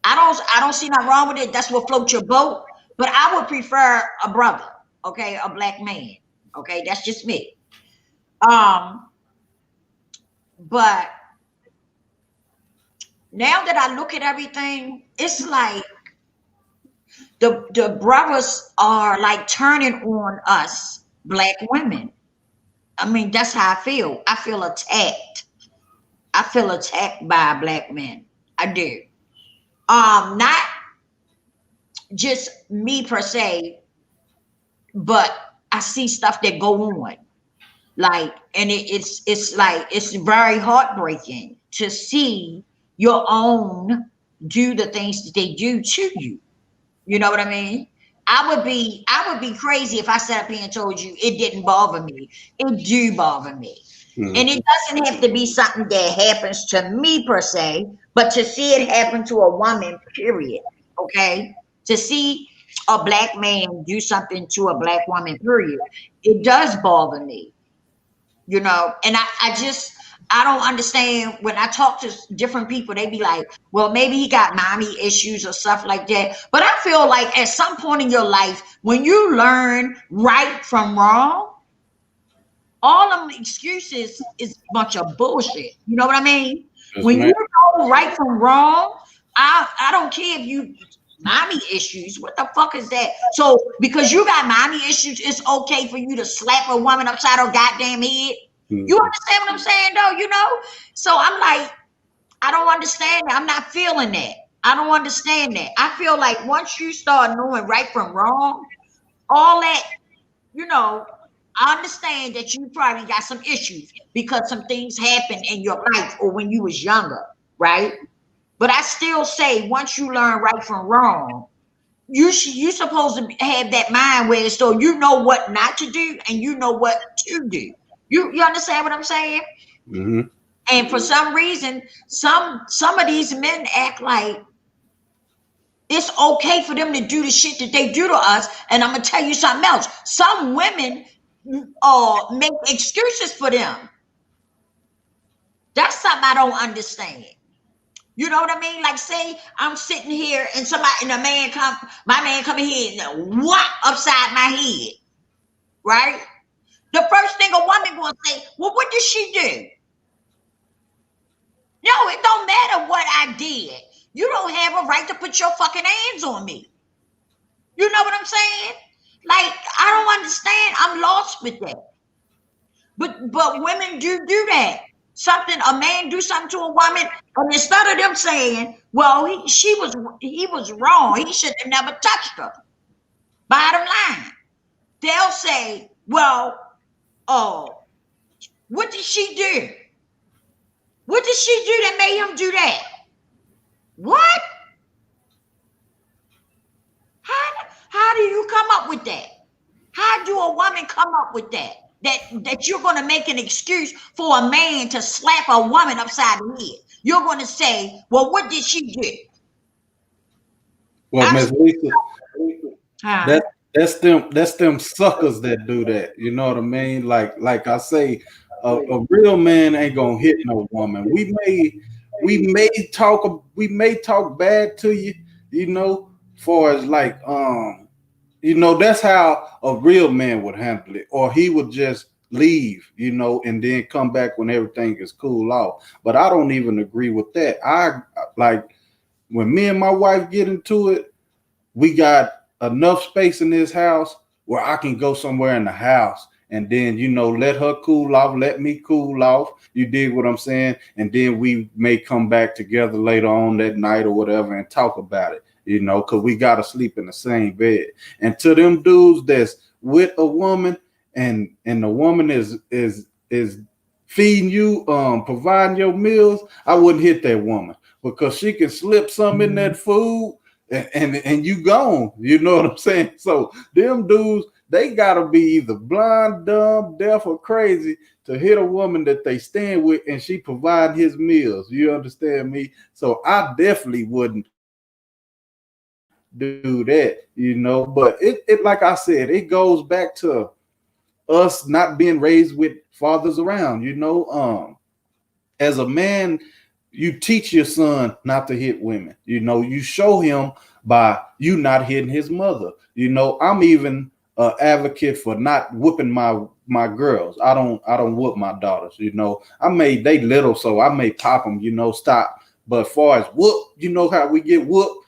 I don't see nothing wrong with it. That's what floats your boat. But I would prefer a brother, okay? A black man, okay? That's just me. But now that I look at everything, it's like the brothers are like turning on us black women. I mean, that's how I feel. I feel attacked. I feel attacked by black men. I do. Not just me per se, but I see stuff that go on. Like, and it's like, it's very heartbreaking to see your own do the things that they do to you. You know what I mean? I would be crazy if I sat up here and told you it didn't bother me. It do bother me. Mm-hmm. And it doesn't have to be something that happens to me per se, but to see it happen to a woman, period. Okay? To see a black man do something to a black woman, period. It does bother me. And I don't understand when I talk to different people, they be like, well, maybe he got mommy issues or stuff like that. But I feel like at some point in your life, when you learn right from wrong, all them excuses is a bunch of bullshit. You know what I mean? Yes, when you know right from wrong, I don't care if you mommy issues. What the fuck is that? So because you got mommy issues, it's okay for you to slap a woman upside her goddamn head. Mm-hmm. You understand what I'm saying, though? So I'm like, I don't understand that. I'm not feeling that. I don't understand that. I feel like once you start knowing right from wrong, all that, I understand that you probably got some issues because some things happened in your life or when you was younger, right? But I still say once you learn right from wrong, you're supposed to have that mind where so you know what not to do and you know what to do. You understand what I'm saying? Mm-hmm. And for some reason, some of these men act like it's okay for them to do the shit that they do to us. And I'm gonna tell you something else. Some women make excuses for them. That's something I don't understand. You know what I mean? Like, say I'm sitting here and my man come in here and whop upside my head, right? The first thing a woman gonna say, well, what did she do? No, it don't matter what I did. You don't have a right to put your fucking hands on me. You know what I'm saying? Like, I don't understand. I'm lost with that. But women do that. A man do something to a woman, and instead of them saying, well, he was wrong. He should have never touched her. Bottom line, they'll say, well, oh, what did she do? What did she do that made him do that? What? How do you come up with that? How do a woman come up with that? That you're going to make an excuse for a man to slap a woman upside the head. You're going to say, well, what did she do? Well, Miss Lisa, that's them suckers that do that. You know what I mean? Like I say, a real man ain't gonna hit no woman. We may talk bad to you, you know, far as like you know, that's how a real man would handle it, or he would just leave, you know, and then come back when everything is cool off. But I don't even agree with that. I like when me and my wife get into it, we got enough space in this house where I can go somewhere in the house and then, you know, let her cool off, let me cool off. You dig what I'm saying? And then we may come back together later on that night or whatever and talk about it. You know, because we gotta sleep in the same bed. And to them dudes that's with a woman and the woman is feeding you, providing your meals, I wouldn't hit that woman because she can slip some in that food and you gone. You know what I'm saying? So them dudes, they gotta be either blind, dumb, deaf, or crazy to hit a woman that they stand with and she provide his meals. You understand me? So I definitely wouldn't do that, you know. But it like I said, it goes back to us not being raised with fathers around, you know. As a man, you teach your son not to hit women, you know. You show him by you not hitting his mother, you know. I'm even an advocate for not whooping my girls. I don't whoop my daughters, you know. They little, so I may pop them, you know, stop. But as far as whoop, you know how we get whooped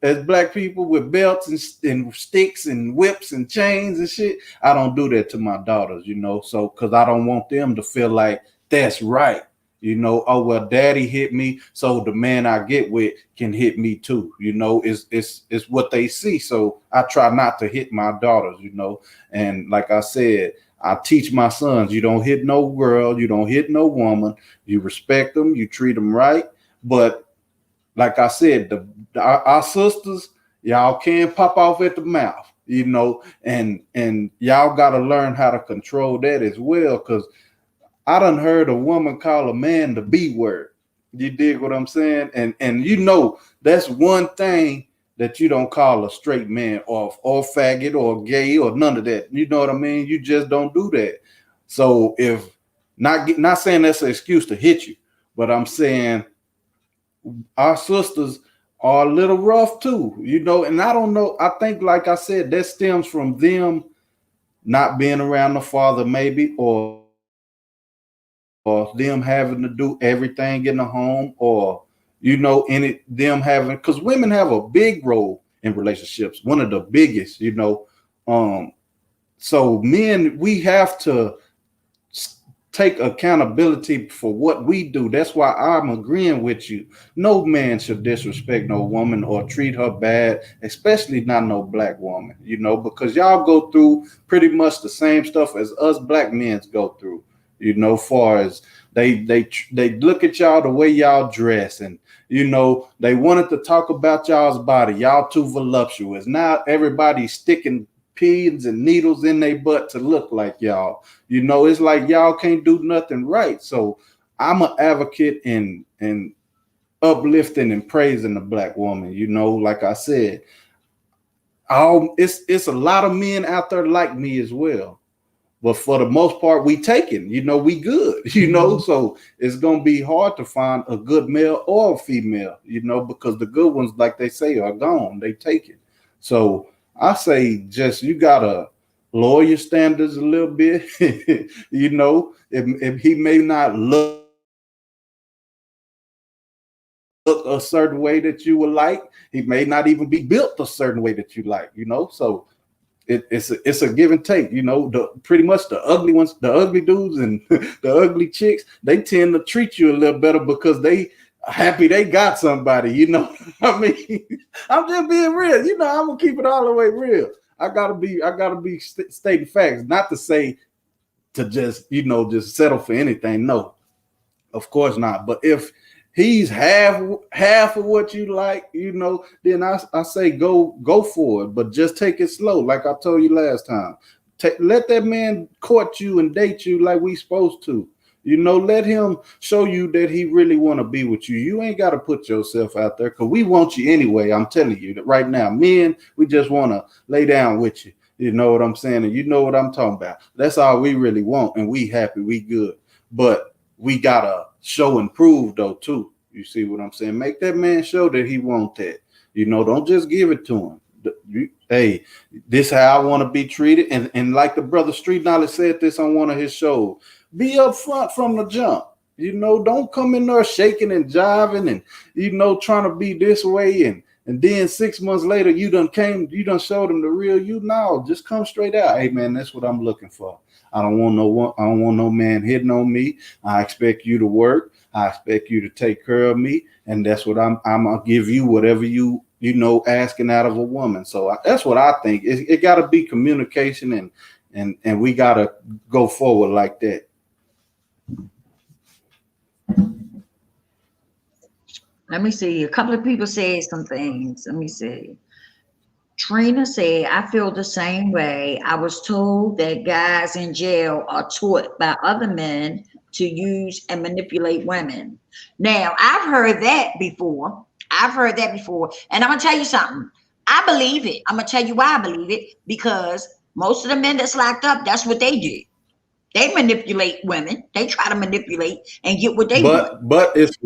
as black people with belts and sticks and whips and chains and shit. I don't do that to my daughters, you know. So because I don't want them to feel like that's right, you know. Oh well, daddy hit me, so the man I get with can hit me too, you know. It's what they see. So I try not to hit my daughters, you know. And like I said, I teach my sons, you don't hit no girl, you don't hit no woman, you respect them, you treat them right. But like I said, our sisters, y'all can pop off at the mouth, you know, and y'all got to learn how to control that as well. Because I done heard a woman call a man the B word. You dig what I'm saying? And you know, that's one thing that you don't call a straight man or faggot or gay or none of that. You know what I mean? You just don't do that. So if not saying that's an excuse to hit you, but I'm saying our sisters are a little rough too, you know. And I don't know, I think like I said, that stems from them not being around the father maybe, or them having to do everything in the home, or you know, them having, because women have a big role in relationships, one of the biggest, you know. So men, we have to take accountability for what we do. That's why I'm agreeing with you. No man should disrespect no woman or treat her bad, especially not no black woman, you know, because y'all go through pretty much the same stuff as us black men go through, you know, far as they look at y'all the way y'all dress, and you know, they wanted to talk about y'all's body. Y'all too voluptuous. Now everybody's sticking pins and needles in their butt to look like y'all. You know, it's like y'all can't do nothing right. So I'm an advocate in uplifting and praising the black woman. You know, like I said, it's a lot of men out there like me as well. But for the most part, we taken, we good, so it's gonna be hard to find a good male or a female, because the good ones, like they say, are gone, they taken. So I say just you gotta lower your standards a little bit. If he may not look a certain way that you would like, he may not even be built a certain way that you like, so it's a give and take, pretty much the ugly ones, the ugly dudes and the ugly chicks, they tend to treat you a little better because they happy they got somebody, I mean, I'm just being real, I'm gonna keep it all the way real. I gotta be stating facts, not to say to just, just settle for anything. No, of course not. But if he's half of what you like, then I say go for it, but just take it slow. Like I told you last time, let that man court you and date you like we supposed to. Let him show you that he really want to be with you. You ain't got to put yourself out there because we want you anyway. I'm telling you that right now, men, we just want to lay down with you. You know what I'm saying? And you know what I'm talking about. That's all we really want. And we happy, we good. But we got to show and prove though, too. You see what I'm saying? Make that man show that he want that. Don't just give it to him. Hey, this how I want to be treated. And like the brother Street Knowledge said this on one of his shows, be upfront from the jump. Don't come in there shaking and jiving and, trying to be this way. And then 6 months later, you done showed them the real you. No, just come straight out. Hey, man, that's what I'm looking for. I don't want no man hitting on me. I expect you to work. I expect you to take care of me. And that's what I'm going to give you whatever you asking out of a woman. So that's what I think. It got to be communication and we got to go forward like that. Let me see. A couple of people said some things. Let me see. Trina said, I feel the same way. I was told that guys in jail are taught by other men to use and manipulate women. Now, I've heard that before. And I'm going to tell you something. I believe it. I'm going to tell you why I believe it. Because most of the men that's locked up, that's what they do. They manipulate women. They try to manipulate and get what they want. But it's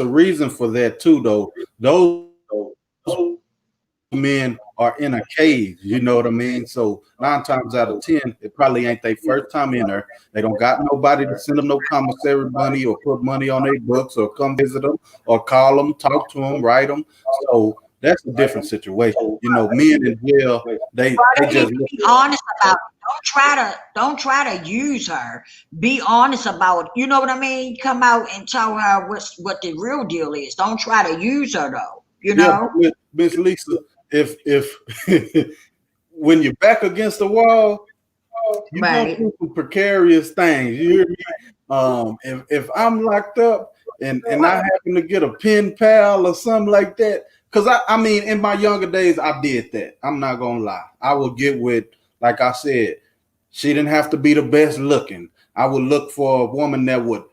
a reason for that too, though. Those men are in a cage, you know what I mean? So 9 times out of 10, it probably ain't their first time in there. They don't got nobody to send them no commissary money or put money on their books or come visit them or call them, talk to them, write them. So that's a different situation. Men in jail, they just be honest about it. Don't try to use her. Be honest about it. You know what I mean? Come out and tell her what the real deal is. Don't try to use her though. Miss Lisa, if when you're back against the wall, you go through some precarious things. You hear me? If I'm locked up and I happen to get a pen pal or something like that, because I mean, in my younger days, I did that. I'm not gonna lie. I would get with, like I said, she didn't have to be the best looking. I would look for a woman that would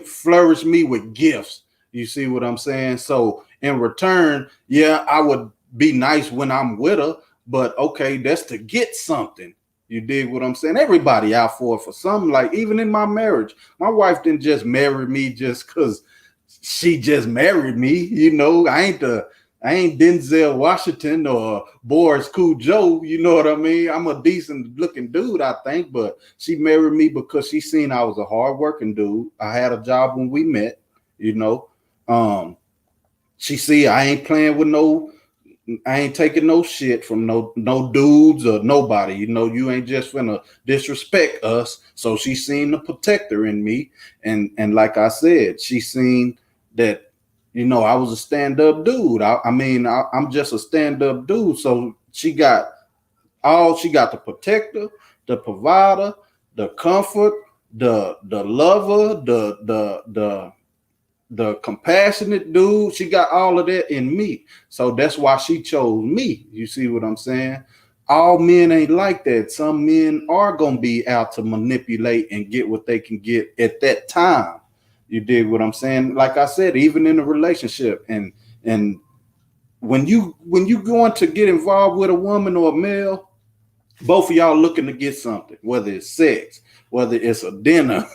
flourish me with gifts. You see what I'm saying? So in return, yeah, I would be nice when I'm with her, but okay, that's to get something. You dig what I'm saying? Everybody out for something. Like even in my marriage, my wife didn't just marry me just because she just married me. I ain't Denzel Washington or Boris Cujo. You know what I mean? I'm a decent looking dude, I think, but she married me because she seen I was a hard working dude. I had a job when we met, She see I ain't playing with I ain't taking no shit from no dudes or nobody. You ain't just finna disrespect us. So she seen the protector in me. And like I said, she seen that, I was a stand-up dude. I'm just a stand-up dude. So she got the protector, the provider, the comfort, the lover, the compassionate dude. She got all of that in me. So that's why she chose me. You see what I'm saying? All men ain't like that. Some men are going to be out to manipulate and get what they can get at that time. You dig what I'm saying? Like I said, even in a relationship and when you going to get involved with a woman or a male, both of y'all looking to get something, whether it's sex, whether it's a dinner,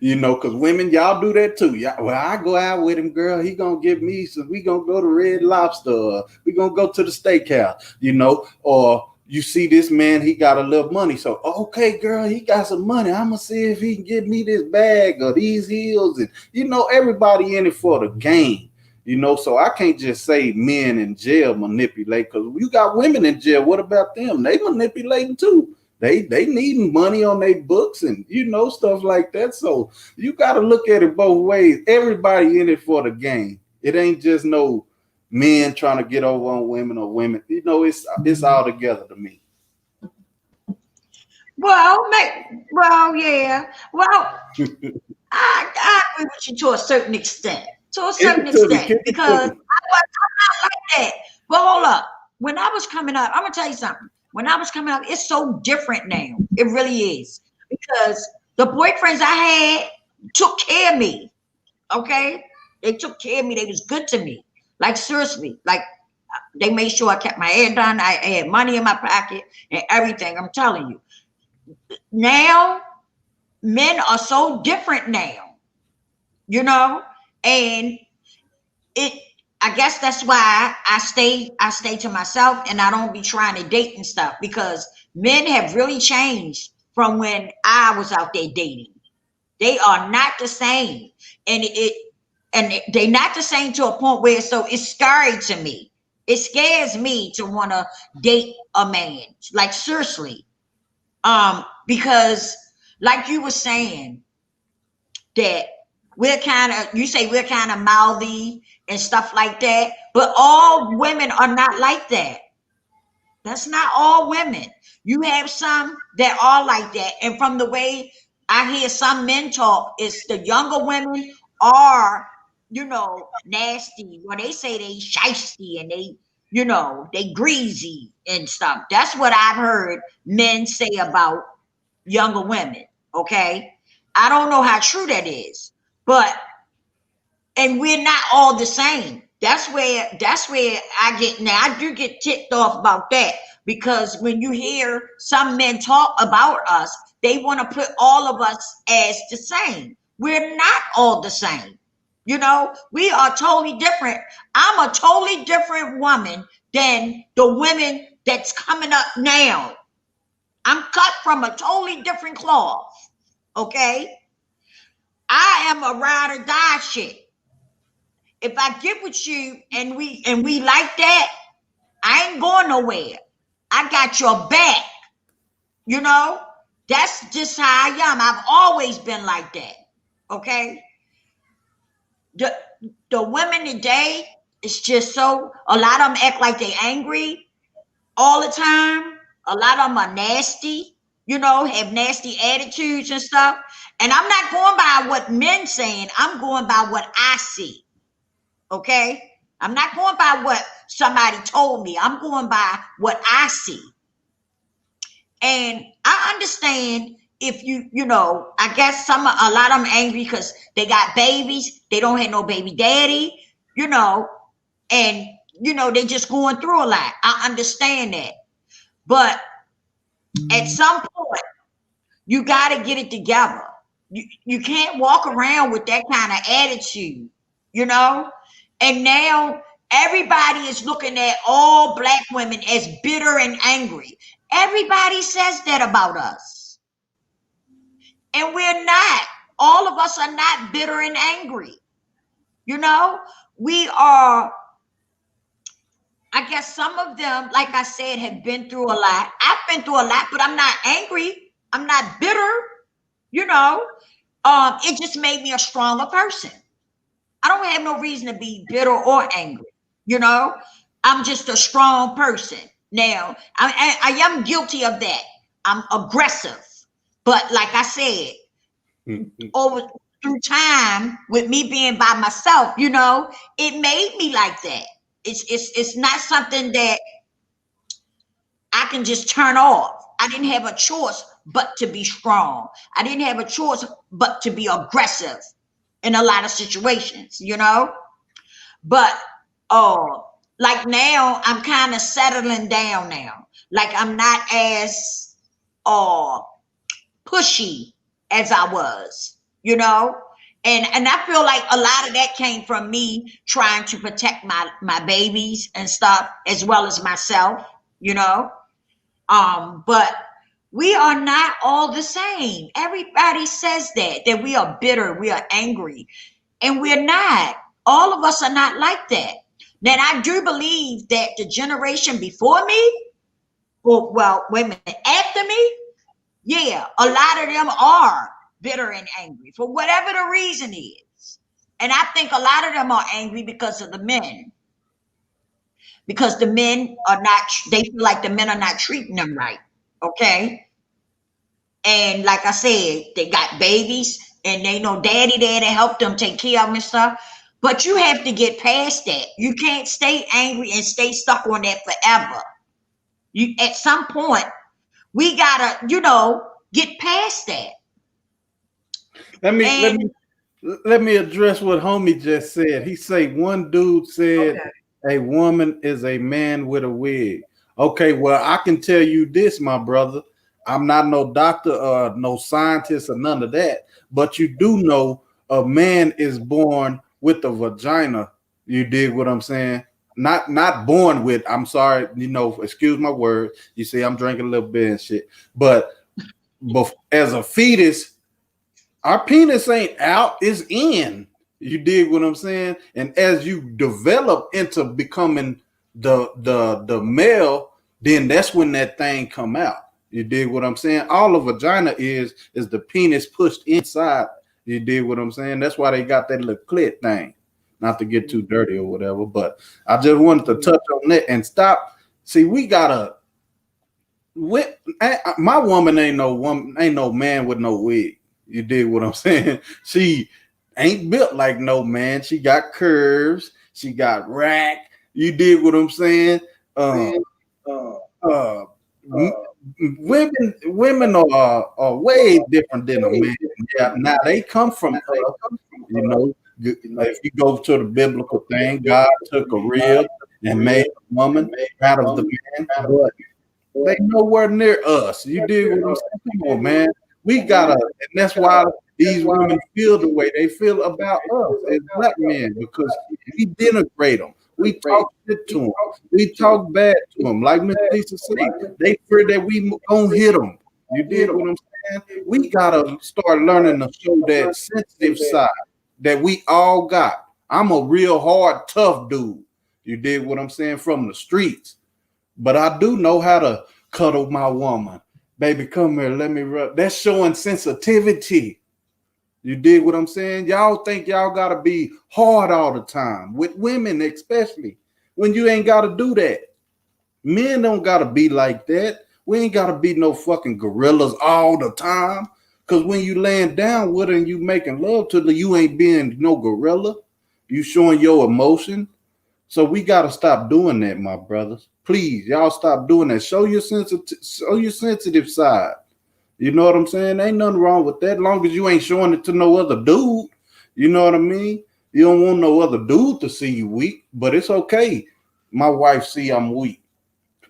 because women, y'all do that too. Y'all, well, I go out with him, girl. He gonna give me some. We gonna go to Red Lobster. We gonna go to the steakhouse, or you see this man, he got a little money. So, okay, girl, he got some money. I'm gonna see if he can get me this bag or these heels, and everybody in it for the game. So I can't just say men in jail manipulate, because you got women in jail. What about them? They manipulating too. They needing money on their books and stuff like that. So you got to look at it both ways. Everybody in it for the game. It ain't just no men trying to get over on women or women. It's all together to me. Well, yeah. Well, I agree with you to a certain extent. Because I'm not like that. But hold up. When I was coming up, I'm gonna tell you something. When I was coming up, it's so different now. It really is. Because the boyfriends I had took care of me. Okay? They took care of me. They was good to me. Like, seriously. Like, they made sure I kept my hair done. I had money in my pocket and everything. I'm telling you. Now, men are so different now. And I guess that's why I stay to myself and I don't be trying to date and stuff, because men have really changed from when I was out there dating. They are not the same. And they're not the same to a point where it's scary to me. It scares me to want to date a man. Like, seriously. Because like you were saying, that we're kind of mouthy and stuff like that, but all women are not like that. That's not all women. You have some that are like that, and from the way I hear some men talk, it's the younger women are, nasty. When they say they shysty and they greasy and stuff. That's what I've heard men say about younger women. Okay, I don't know how true that is. And we're not all the same. That's where I do get ticked off about that, because when you hear some men talk about us, they want to put all of us as the same. We're not all the same. We are totally different. I'm a totally different woman than the women that's coming up now. I'm cut from a totally different cloth. Okay? I am a ride or die shit. If I get with you and we like that, I ain't going nowhere. I got your back. That's just how I am. I've always been like that. Okay. The women today, it's just a lot of them act like they angry all the time. A lot of them are nasty. Have nasty attitudes and stuff. And I'm not going by what men saying. I'm going by what I see. Okay? I'm not going by what somebody told me. I'm going by what I see. And I understand if I guess a lot of them angry because they got babies. They don't have no baby daddy, and, they just going through a lot. I understand that. But at some point, you got to get it together. You can't walk around with that kind of attitude, And now everybody is looking at all Black women as bitter and angry. Everybody says that about us. And we're not. All of us are not bitter and angry. We are, I guess some of them, like I said, have been through a lot. I've been through a lot, but I'm not angry. I'm not bitter. It just made me a stronger person. I don't have no reason to be bitter or angry. I'm just a strong person. Now, I am guilty of that. I'm aggressive. But like I said, through time, with me being by myself, it made me like that. It's not something that I can just turn off. I didn't have a choice but to be strong. I didn't have a choice but to be aggressive in a lot of situations, But like now, I'm kind of settling down now. Like I'm not as or pushy as I was, you know? And I feel like a lot of that came from me trying to protect my babies and stuff, as well as myself, you know? But we are not all the same. Everybody says that we are bitter, we are angry, and we're not. All of us are not like that. Then I do believe that the generation before me, or well, wait a minute, after me, yeah, a lot of them are bitter and angry for whatever the reason is. And I think a lot of them are angry because of the men. Because the men are not, they feel like the men are not treating them right. Okay. And like I said, they got babies and they know daddy there to help them take care of them and stuff. But you have to get past that. You can't stay angry and stay stuck on that forever. You at some point, we gotta, get past that. Let me address what homie just said. He say one dude said a woman is a man with a wig. Okay, well, I can tell you this, my brother. I'm not no doctor or no scientist or none of that, but you do know a man is born with a vagina. You dig what I'm saying? Not born with, I'm sorry, excuse my word. You see, I'm drinking a little bit and shit. But as a fetus, our penis ain't out, it's in. You dig what I'm saying? And as you develop into becoming the male, then that's when that thing come out. You dig what I'm saying? All a vagina is the penis pushed inside. You dig what I'm saying? That's why they got that little clit thing. Not to get too dirty or whatever, but I just wanted to touch on that and stop. See, my woman ain't no man with no wig. You dig what I'm saying? She ain't built like no man. She got curves. She got rack. You dig what I'm saying? Women are way different than a man. Yeah, now they come from us, if you go to the biblical thing, God took a rib and made a woman out of the man, but they nowhere near us. You dig what I'm saying? Come on, man. We gotta, and that's why these women feel the way they feel about us as black men, because we denigrate them. We talk shit to them. We talk bad to them. Like Miss Lisa said, they fear that we gonna hit them. You dig what I'm saying? We gotta start learning to show that sensitive side that we all got. I'm a real hard, tough dude. You dig what I'm saying? From the streets. But I do know how to cuddle my woman. Baby, come here, let me rub. That's showing sensitivity. You dig what I'm saying? Y'all think y'all gotta be hard all the time, with women especially, when you ain't gotta do that. Men don't gotta be like that. We ain't gotta be no fucking gorillas all the time. Because when you laying down with her and you making love to her, you ain't being no gorilla. You showing your emotion. So we got to stop doing that, my brothers. Please, y'all stop doing that. Show your sensitive side. You know what I'm saying? Ain't nothing wrong with that. As long as you ain't showing it to no other dude. You know what I mean? You don't want no other dude to see you weak, but it's okay. My wife see I'm weak.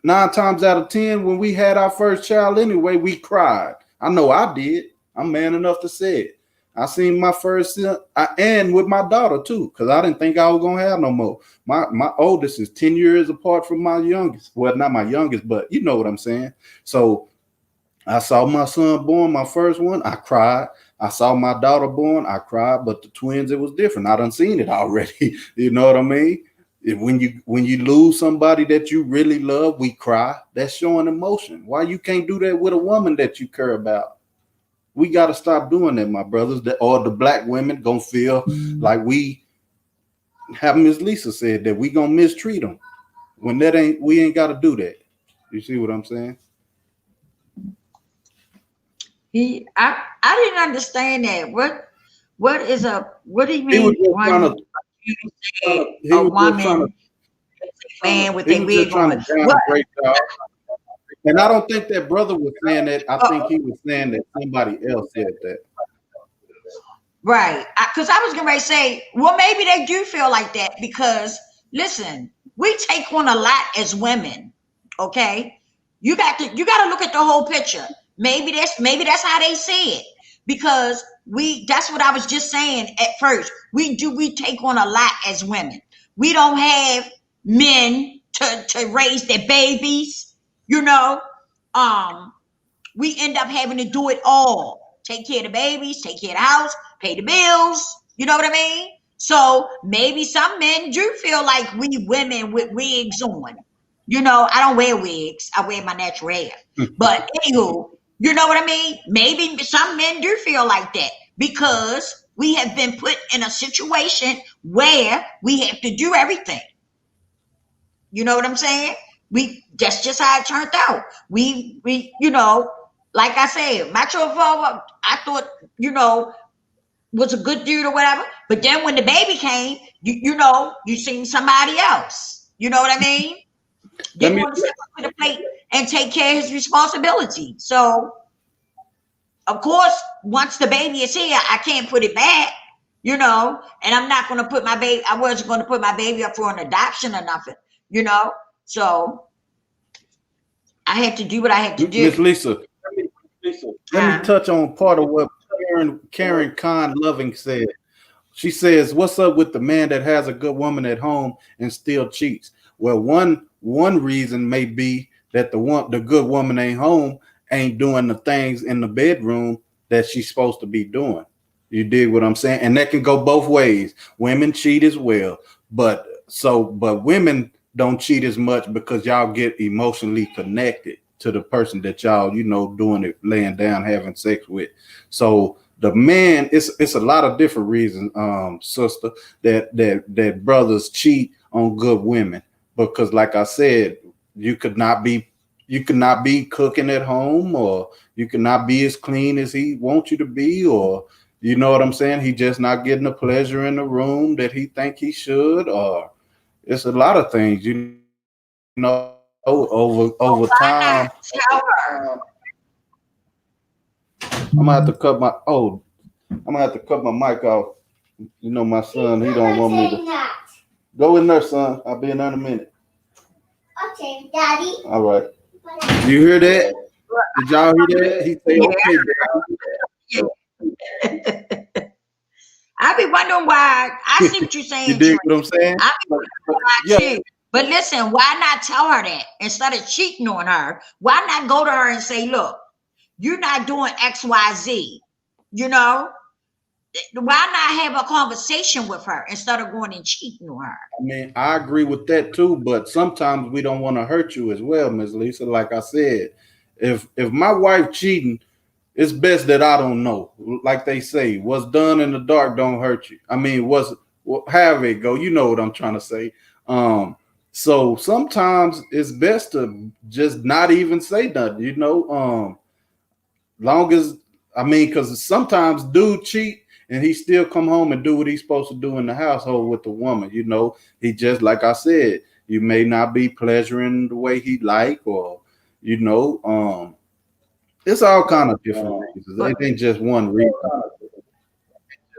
9 times out of 10, when we had our first child anyway, we cried. I know I did. I'm man enough to say it. I seen my first son, and with my daughter too, because I didn't think I was gonna have no more. My oldest is 10 years apart from my youngest. Well, not my youngest, but you know what I'm saying. So I saw my son born, my first one, I cried. I saw my daughter born, I cried. But the twins, it was different. I done seen it already. You know what I mean? When you lose somebody that you really love, we cry. That's showing emotion. Why you can't do that with a woman that you care about? We got to stop doing that, my brothers. Or the black women gonna feel like we have Miss Lisa said that we gonna mistreat them when we ain't got to do that. You see what I'm saying? I didn't understand that. What do you mean? A woman, man with a wig on. And I don't think that brother was saying that. I think he was saying that somebody else said that. Right. Because I was going to say, well, maybe they do feel like that because, listen, we take on a lot as women, okay? You got to look at the whole picture. Maybe that's how they see it. Because that's what I was just saying at first. We take on a lot as women. We don't have men to raise their babies, you know. We end up having to do it all. Take care of the babies, take care of the house, pay the bills. You know what I mean? So maybe some men do feel like we women with wigs on. You know, I don't wear wigs. I wear my natural hair. But anywho, you know what I mean? Maybe some men do feel like that because we have been put in a situation where we have to do everything. You know what I'm saying? That's just how it turned out. We you know, like I said, Macho Father, I thought, you know, was a good dude or whatever. But then when the baby came, you know, you seen somebody else. You know what I mean? Didn't want to step up to the plate and take care of his responsibility. So, of course, once the baby is here, I can't put it back, you know, and I'm not going to put my baby, I wasn't going to put my baby up for an adoption or nothing, you know. So, I had to do what I had to do. Miss Lisa, let me touch on part of what Karen Kahn Loving said. She says, "What's up with the man that has a good woman at home and still cheats?" Well, one reason may be that the good woman ain't doing the things in the bedroom that she's supposed to be doing. You dig what I'm saying? And that can go both ways. Women cheat as well, but women don't cheat as much because y'all get emotionally connected to the person that y'all, you know, doing it, laying down, having sex with. So the man, it's a lot of different reasons, sister, that brothers cheat on good women. Because like I said, you could not be cooking at home, or you could not be as clean as he wants you to be, or you know what I'm saying? He just not getting the pleasure in the room that he think he should, or it's a lot of things, you know, over time. I'm gonna have to cut my mic off. You know, my son, he don't want me to go in there, son. I'll be in there in a minute. Okay, Daddy. All right. You hear that? Did y'all hear that? He said, okay, Daddy. I be wondering why. I see what you're saying. You dig what I'm saying? I be wondering why too. But listen, why not tell her that instead of cheating on her? Why not go to her and say, "Look, you're not doing X, Y, Z." You know, why not have a conversation with her instead of going and cheating on her? I mean, I agree with that too, but sometimes we don't want to hurt you as well, Ms. Lisa. Like I said, if my wife cheating, it's best that I don't know. Like they say, what's done in the dark don't hurt you. I mean, however it go, you know what I'm trying to say. So sometimes it's best to just not even say nothing, you know. Long as, I mean, because sometimes dude cheat and he still come home and do what he's supposed to do in the household with the woman. You know, he just, like I said, you may not be pleasuring the way he like, or, you know, it's all kind of different reasons. It ain't just one reason,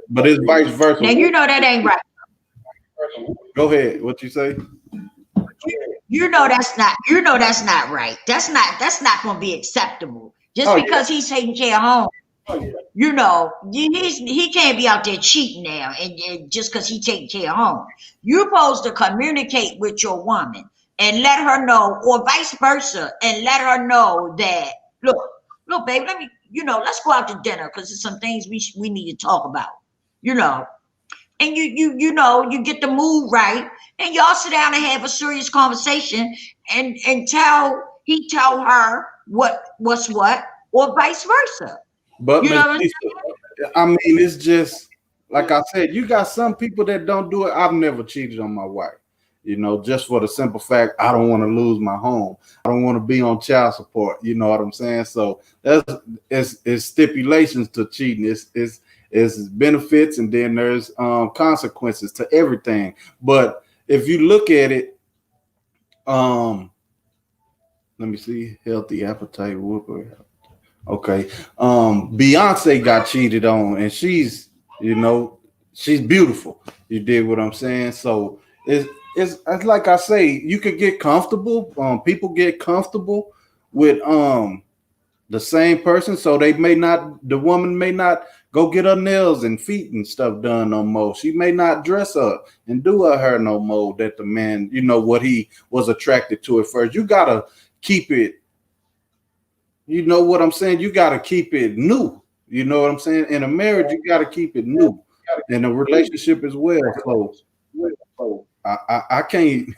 but it's vice versa. Now, you know that ain't right. Go ahead. What you say? You know that's not right. That's not going to be acceptable. Just because he's taking care of home, you know, he can't be out there cheating now, and just because he taking care of home. You're supposed to communicate with your woman and let her know, or vice versa, and let her know that, look, baby, let's go out to dinner because there's some things we need to talk about, you know. And you know, you get the mood right, and y'all sit down and have a serious conversation, and tell her what's what, or vice versa. But you know, I mean, it's just like I said, you got some people that don't do it. I've never cheated on my wife, you know, just for the simple fact I don't want to lose my home. I don't want to be on child support. You know what I'm saying? So it's stipulations to cheating. It's benefits, and then there's consequences to everything. But if you look at it, let me see, healthy appetite. Okay. Beyonce got cheated on, and she's beautiful. You dig what I'm saying? So it's like I say, you could get comfortable. People get comfortable with the same person, so the woman may not go get her nails and feet and stuff done no more. She may not dress up and do her hair no more. That the man, what he was attracted to at first. You gotta keep it. You know what I'm saying? You gotta keep it new. You know what I'm saying? In a marriage, you gotta keep it new, in a relationship as well. So I can't.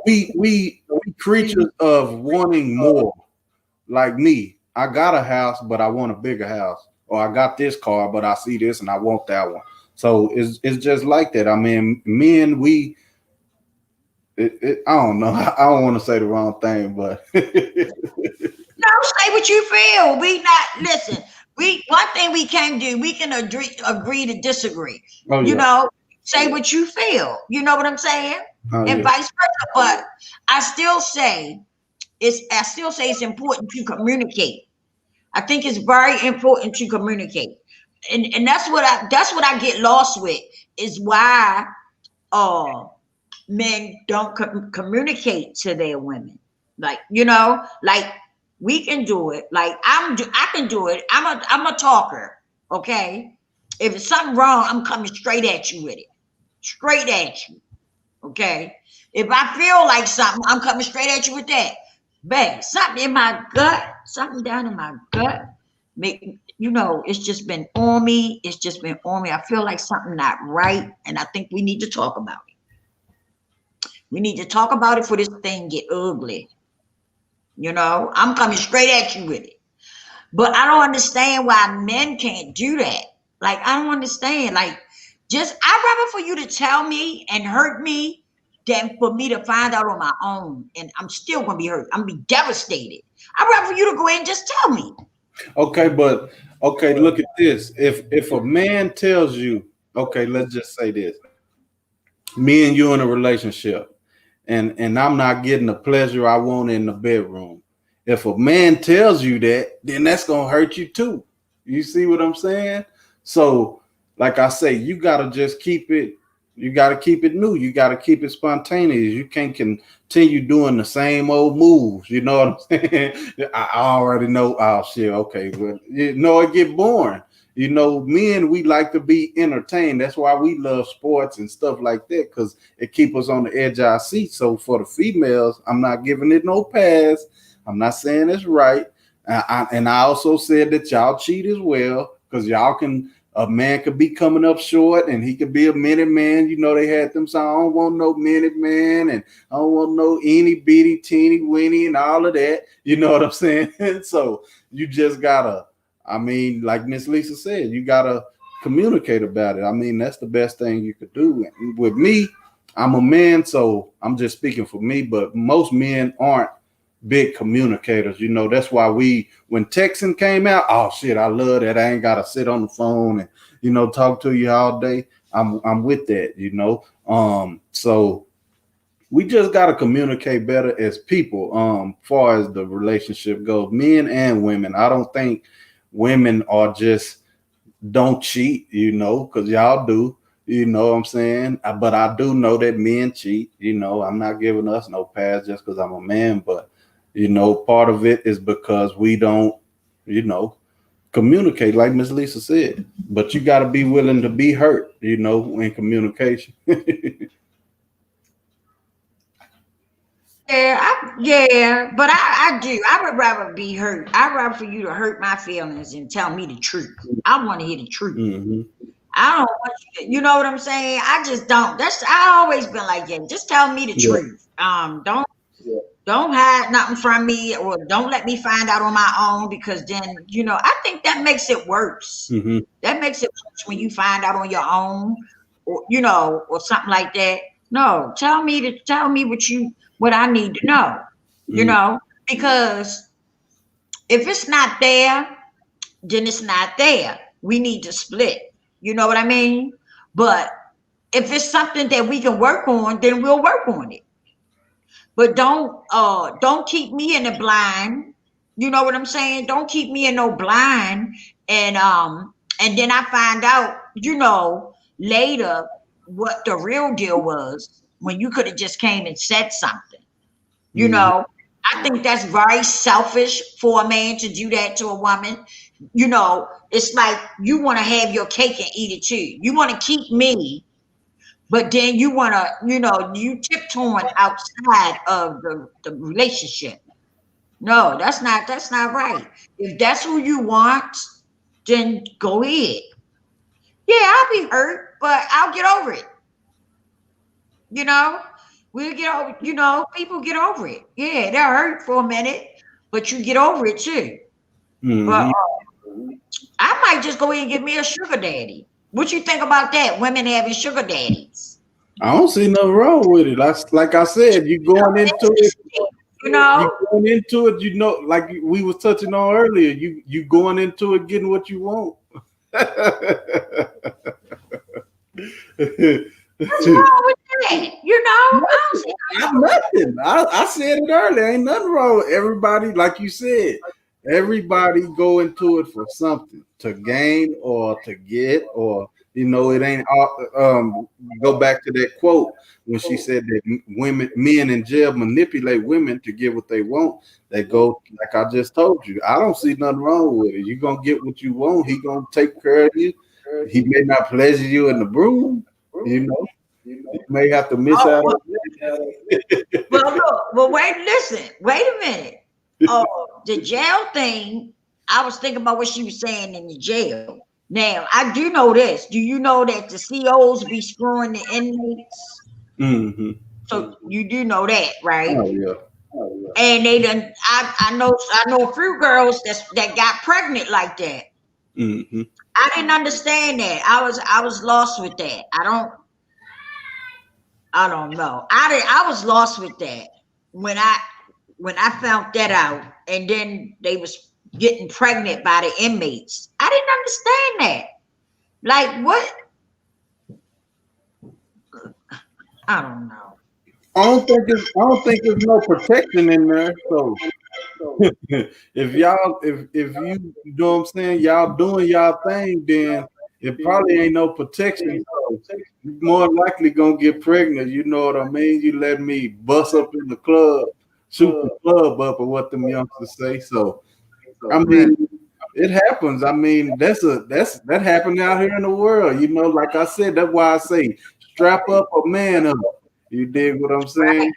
We creatures of wanting more. Like me, I got a house, but I want a bigger house. Or I got this car, but I see this and I want that one. So it's just like that. I mean, men, I don't know. I don't want to say the wrong thing, but no, say what you feel. Listen. One thing we can do, we can agree to disagree. Oh, yeah. Say what you feel. You know what I'm saying? And vice versa. But I still say it's important to communicate. I think it's very important to communicate, and that's what I get lost with, is why men don't communicate to their women. Like we can do it. Like I can do it. I'm a talker. Okay, if it's something wrong, I'm coming straight at you with it. Straight at you. Okay, if I feel like something, I'm coming straight at you with that. Babe, something in my gut, something down in my gut, it's just been on me. It's just been on me. I feel like something not right, and I think we need to talk about it. We need to talk about it for this thing get ugly. I'm coming straight at you with it. But I don't understand why men can't do that. Like, I don't understand. Like, I'd rather for you to tell me and hurt me than for me to find out on my own. And I'm still going to be hurt. I'm going to be devastated. I'd rather for you to go ahead and just tell me. Okay, look at this. If a man tells you, okay, let's just say this. Me and you in a relationship, and I'm not getting the pleasure I want in the bedroom. If a man tells you that, then that's going to hurt you too. You see what I'm saying? So, like I say, you got to just keep it. You got to keep it new. You got to keep it spontaneous. You can't continue doing the same old moves. You know what I'm saying? I already know. Oh, shit. Okay. Well, it get boring. Men, we like to be entertained. That's why we love sports and stuff like that, because it keeps us on the edge of our seat. So for the females, I'm not giving it no pass. I'm not saying it's right. And I also said that y'all cheat as well, because a man could be coming up short and he could be a minute man. They had them saying, I don't want no minute man and I don't want no any bitty teeny weeny and all of that. You know what I'm saying? So you just gotta, like Miss Lisa said, you gotta communicate about it. That's the best thing you could do. With me, I'm a man, so I'm just speaking for me, but most men aren't big communicators. That's why when texting came out, oh shit, I love that. I ain't gotta sit on the phone and talk to you all day. I'm with that. So we just gotta communicate better as people. Far as the relationship goes, men and women. I don't think women are just don't cheat, because y'all do. You know what I'm saying? But I do know that men cheat. I'm not giving us no pass just because I'm a man, but part of it is because we don't, communicate like Miss Lisa said. But you got to be willing to be hurt, in communication. But I do. I would rather be hurt. I'd rather for you to hurt my feelings and tell me the truth. I want to hear the truth. Mm-hmm. I don't want you know what I'm saying? I just don't. I always been like that. Just tell me the truth. Don't hide nothing from me, or don't let me find out on my own, because then, I think that makes it worse. Mm-hmm. That makes it worse when you find out on your own, or, or something like that. No, tell me what I need to know, because if it's not there, then it's not there. We need to split. You know what I mean? But if it's something that we can work on, then we'll work on it. But don't keep me in the blind. You know what I'm saying? Don't keep me in no blind. And then I find out, later what the real deal was, when you could have just came and said something. I I think that's very selfish for a man to do that to a woman. You know, it's like you want to have your cake and eat it too. You want to keep me, but then you want to, you tiptoeing outside of the relationship. No, that's not right. If that's who you want, then go ahead. Yeah, I'll be hurt, but I'll get over it. You know, we'll get over, people get over it. Yeah, they're hurt for a minute, but you get over it too. But I might just go ahead and get me a sugar daddy. What you think about that? Women having sugar daddies. I don't see nothing wrong with it. Like I said, you going into it. You going into it. Like we was touching on earlier. You going into it, getting what you want. What's wrong with that? Nothing. I said it earlier. Ain't nothing wrong with everybody. Like you said, everybody go into it for something, to gain or to get, or it ain't. Go back to that quote when she said that men in jail manipulate women to get what they want. They go, like I just told you. I don't see nothing wrong with it. You're gonna get what you want. He gonna take care of you. He may not pleasure you in the broom. You may have to miss out. Well, wait a minute. The jail thing, I was thinking about what she was saying in the jail. Now, I do know this. Do you know that the COs be screwing the inmates? Mm-hmm. So you do know that, right? Oh, yeah. And they done. I know a few girls that got pregnant like that. Mm-hmm. I didn't understand that. I was lost with that. I don't know. I was lost with that when I found that out, and then they was getting pregnant by the inmates. I didn't understand that. Like what? I don't know. I don't think there's no protection in there. So if you know what I'm saying, y'all doing y'all thing, then it probably ain't no protection. So you're more likely gonna get pregnant. You know what I mean? You let me bust up in the club, shoot the club up, or what them youngsters say. So I mean, it happens. I mean, that happened out here in the world. Like I said, that's why I say strap up or man up. You dig what I'm saying?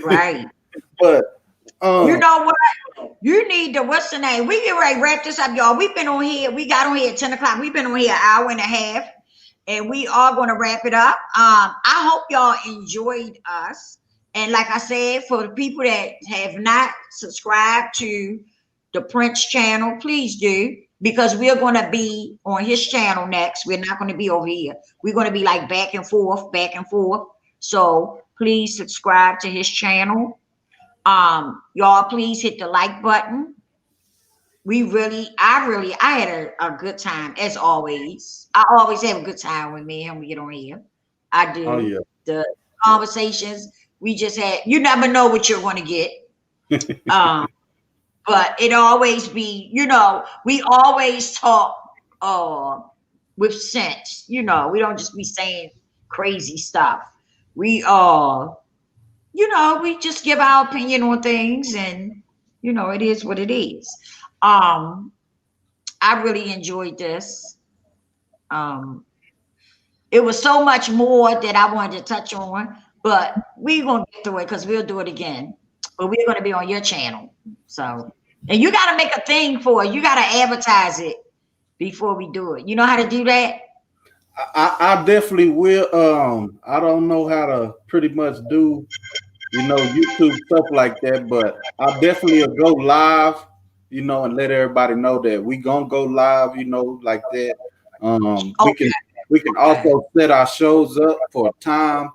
Right. But you know what? You need to, what's the name? We get ready to wrap this up, y'all. We've been on here. We got on here at 10 o'clock. We've been on here an hour and a half, and we are going to wrap it up. I hope y'all enjoyed us. And like I said, for the people that have not subscribed to the Prince channel, please do, because we're going to be on his channel next. We're not going to be over here. We're going to be like back and forth. So please subscribe to his channel. Y'all please hit the like button. I had a good time as always. I always have a good time when me and him we get on here. I do. Oh, yeah. The conversations we just had, you never know what you're going to get. But it always be, we always talk with sense. We don't just be saying crazy stuff. We we just give our opinion on things, and it is what it is. I really enjoyed this. It was so much more that I wanted to touch on, but we're gonna get through it because we'll do it again. But we're gonna be on your channel. So, and you gotta make a thing for it. You gotta advertise it before we do it. You know how to do that? I definitely will. I don't know how to pretty much do, YouTube stuff like that, but I definitely will go live, and let everybody know that we gonna go live, like that. We can also set our shows up for a time,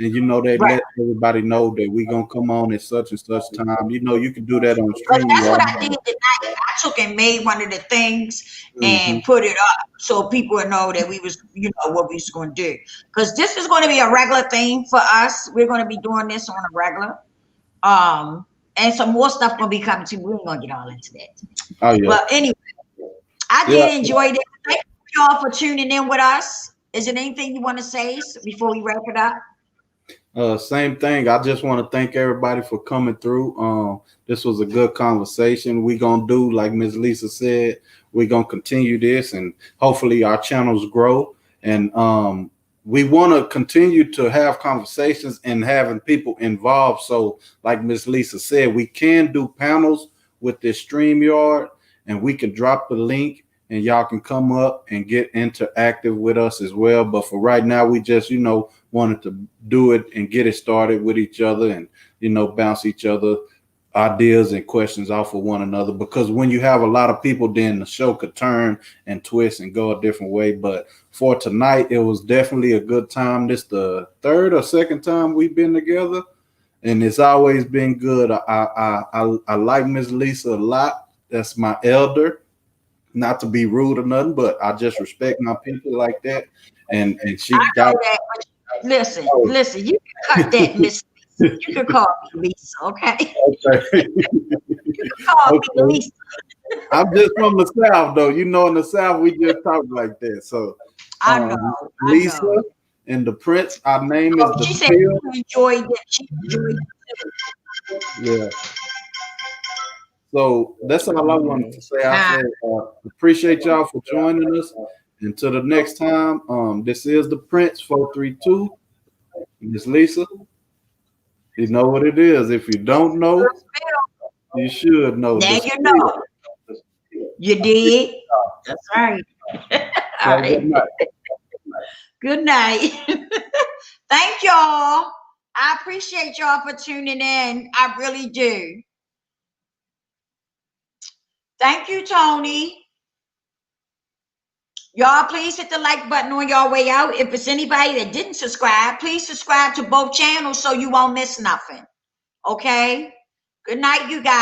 and they let everybody know that we gonna come on at such and such time. You can do that on stream. That's what I did tonight. I took and made one of the things and put it up so people would know that we was, what we was going to do. Because this is going to be a regular thing for us. We're going to be doing this on a regular. And some more stuff going to be coming too. We ain't going to get all into that. Oh, yeah. But anyway, I did enjoy it. Thank you all for tuning in with us. Is there anything you want to say before we wrap it up? Same thing. I just want to thank everybody for coming through. This was a good conversation. We're gonna do, like Ms. Lisa said, we're gonna continue this, and hopefully our channels grow. And we want to continue to have conversations and having people involved. So, like Ms. Lisa said, we can do panels with this StreamYard, and we can drop the link, and y'all can come up and get interactive with us as well. But for right now, we just, wanted to do it and get it started with each other, and, bounce each other ideas and questions off of one another. Because when you have a lot of people, then the show could turn and twist and go a different way. But for tonight, it was definitely a good time. This the third or second time we've been together, and it's always been good. I like Miss Lisa a lot. That's my elder. Not to be rude or nothing, but I just respect my people like that. And she got that. Listen, you can cut that, Miss Lisa. You can call me Lisa, okay? Okay. You can call me Lisa. I'm just from the South, though. In the South, we just talk like that. So I know. Lisa and the Prince, our name is she said you enjoyed it. She enjoyed it. Yeah. So that's all I wanted to say. I said appreciate y'all for joining us. Until the next time, this is the Prince 432. Miss Lisa, you know what it is. If you don't know, you should know. Now you know. You did. That's right. All right. Good night. Thank y'all. I appreciate y'all for tuning in. I really do. Thank you, Tony. Y'all, please hit the like button on your way out. If it's anybody that didn't subscribe, please subscribe to both channels so you won't miss nothing. Okay? Good night, you guys.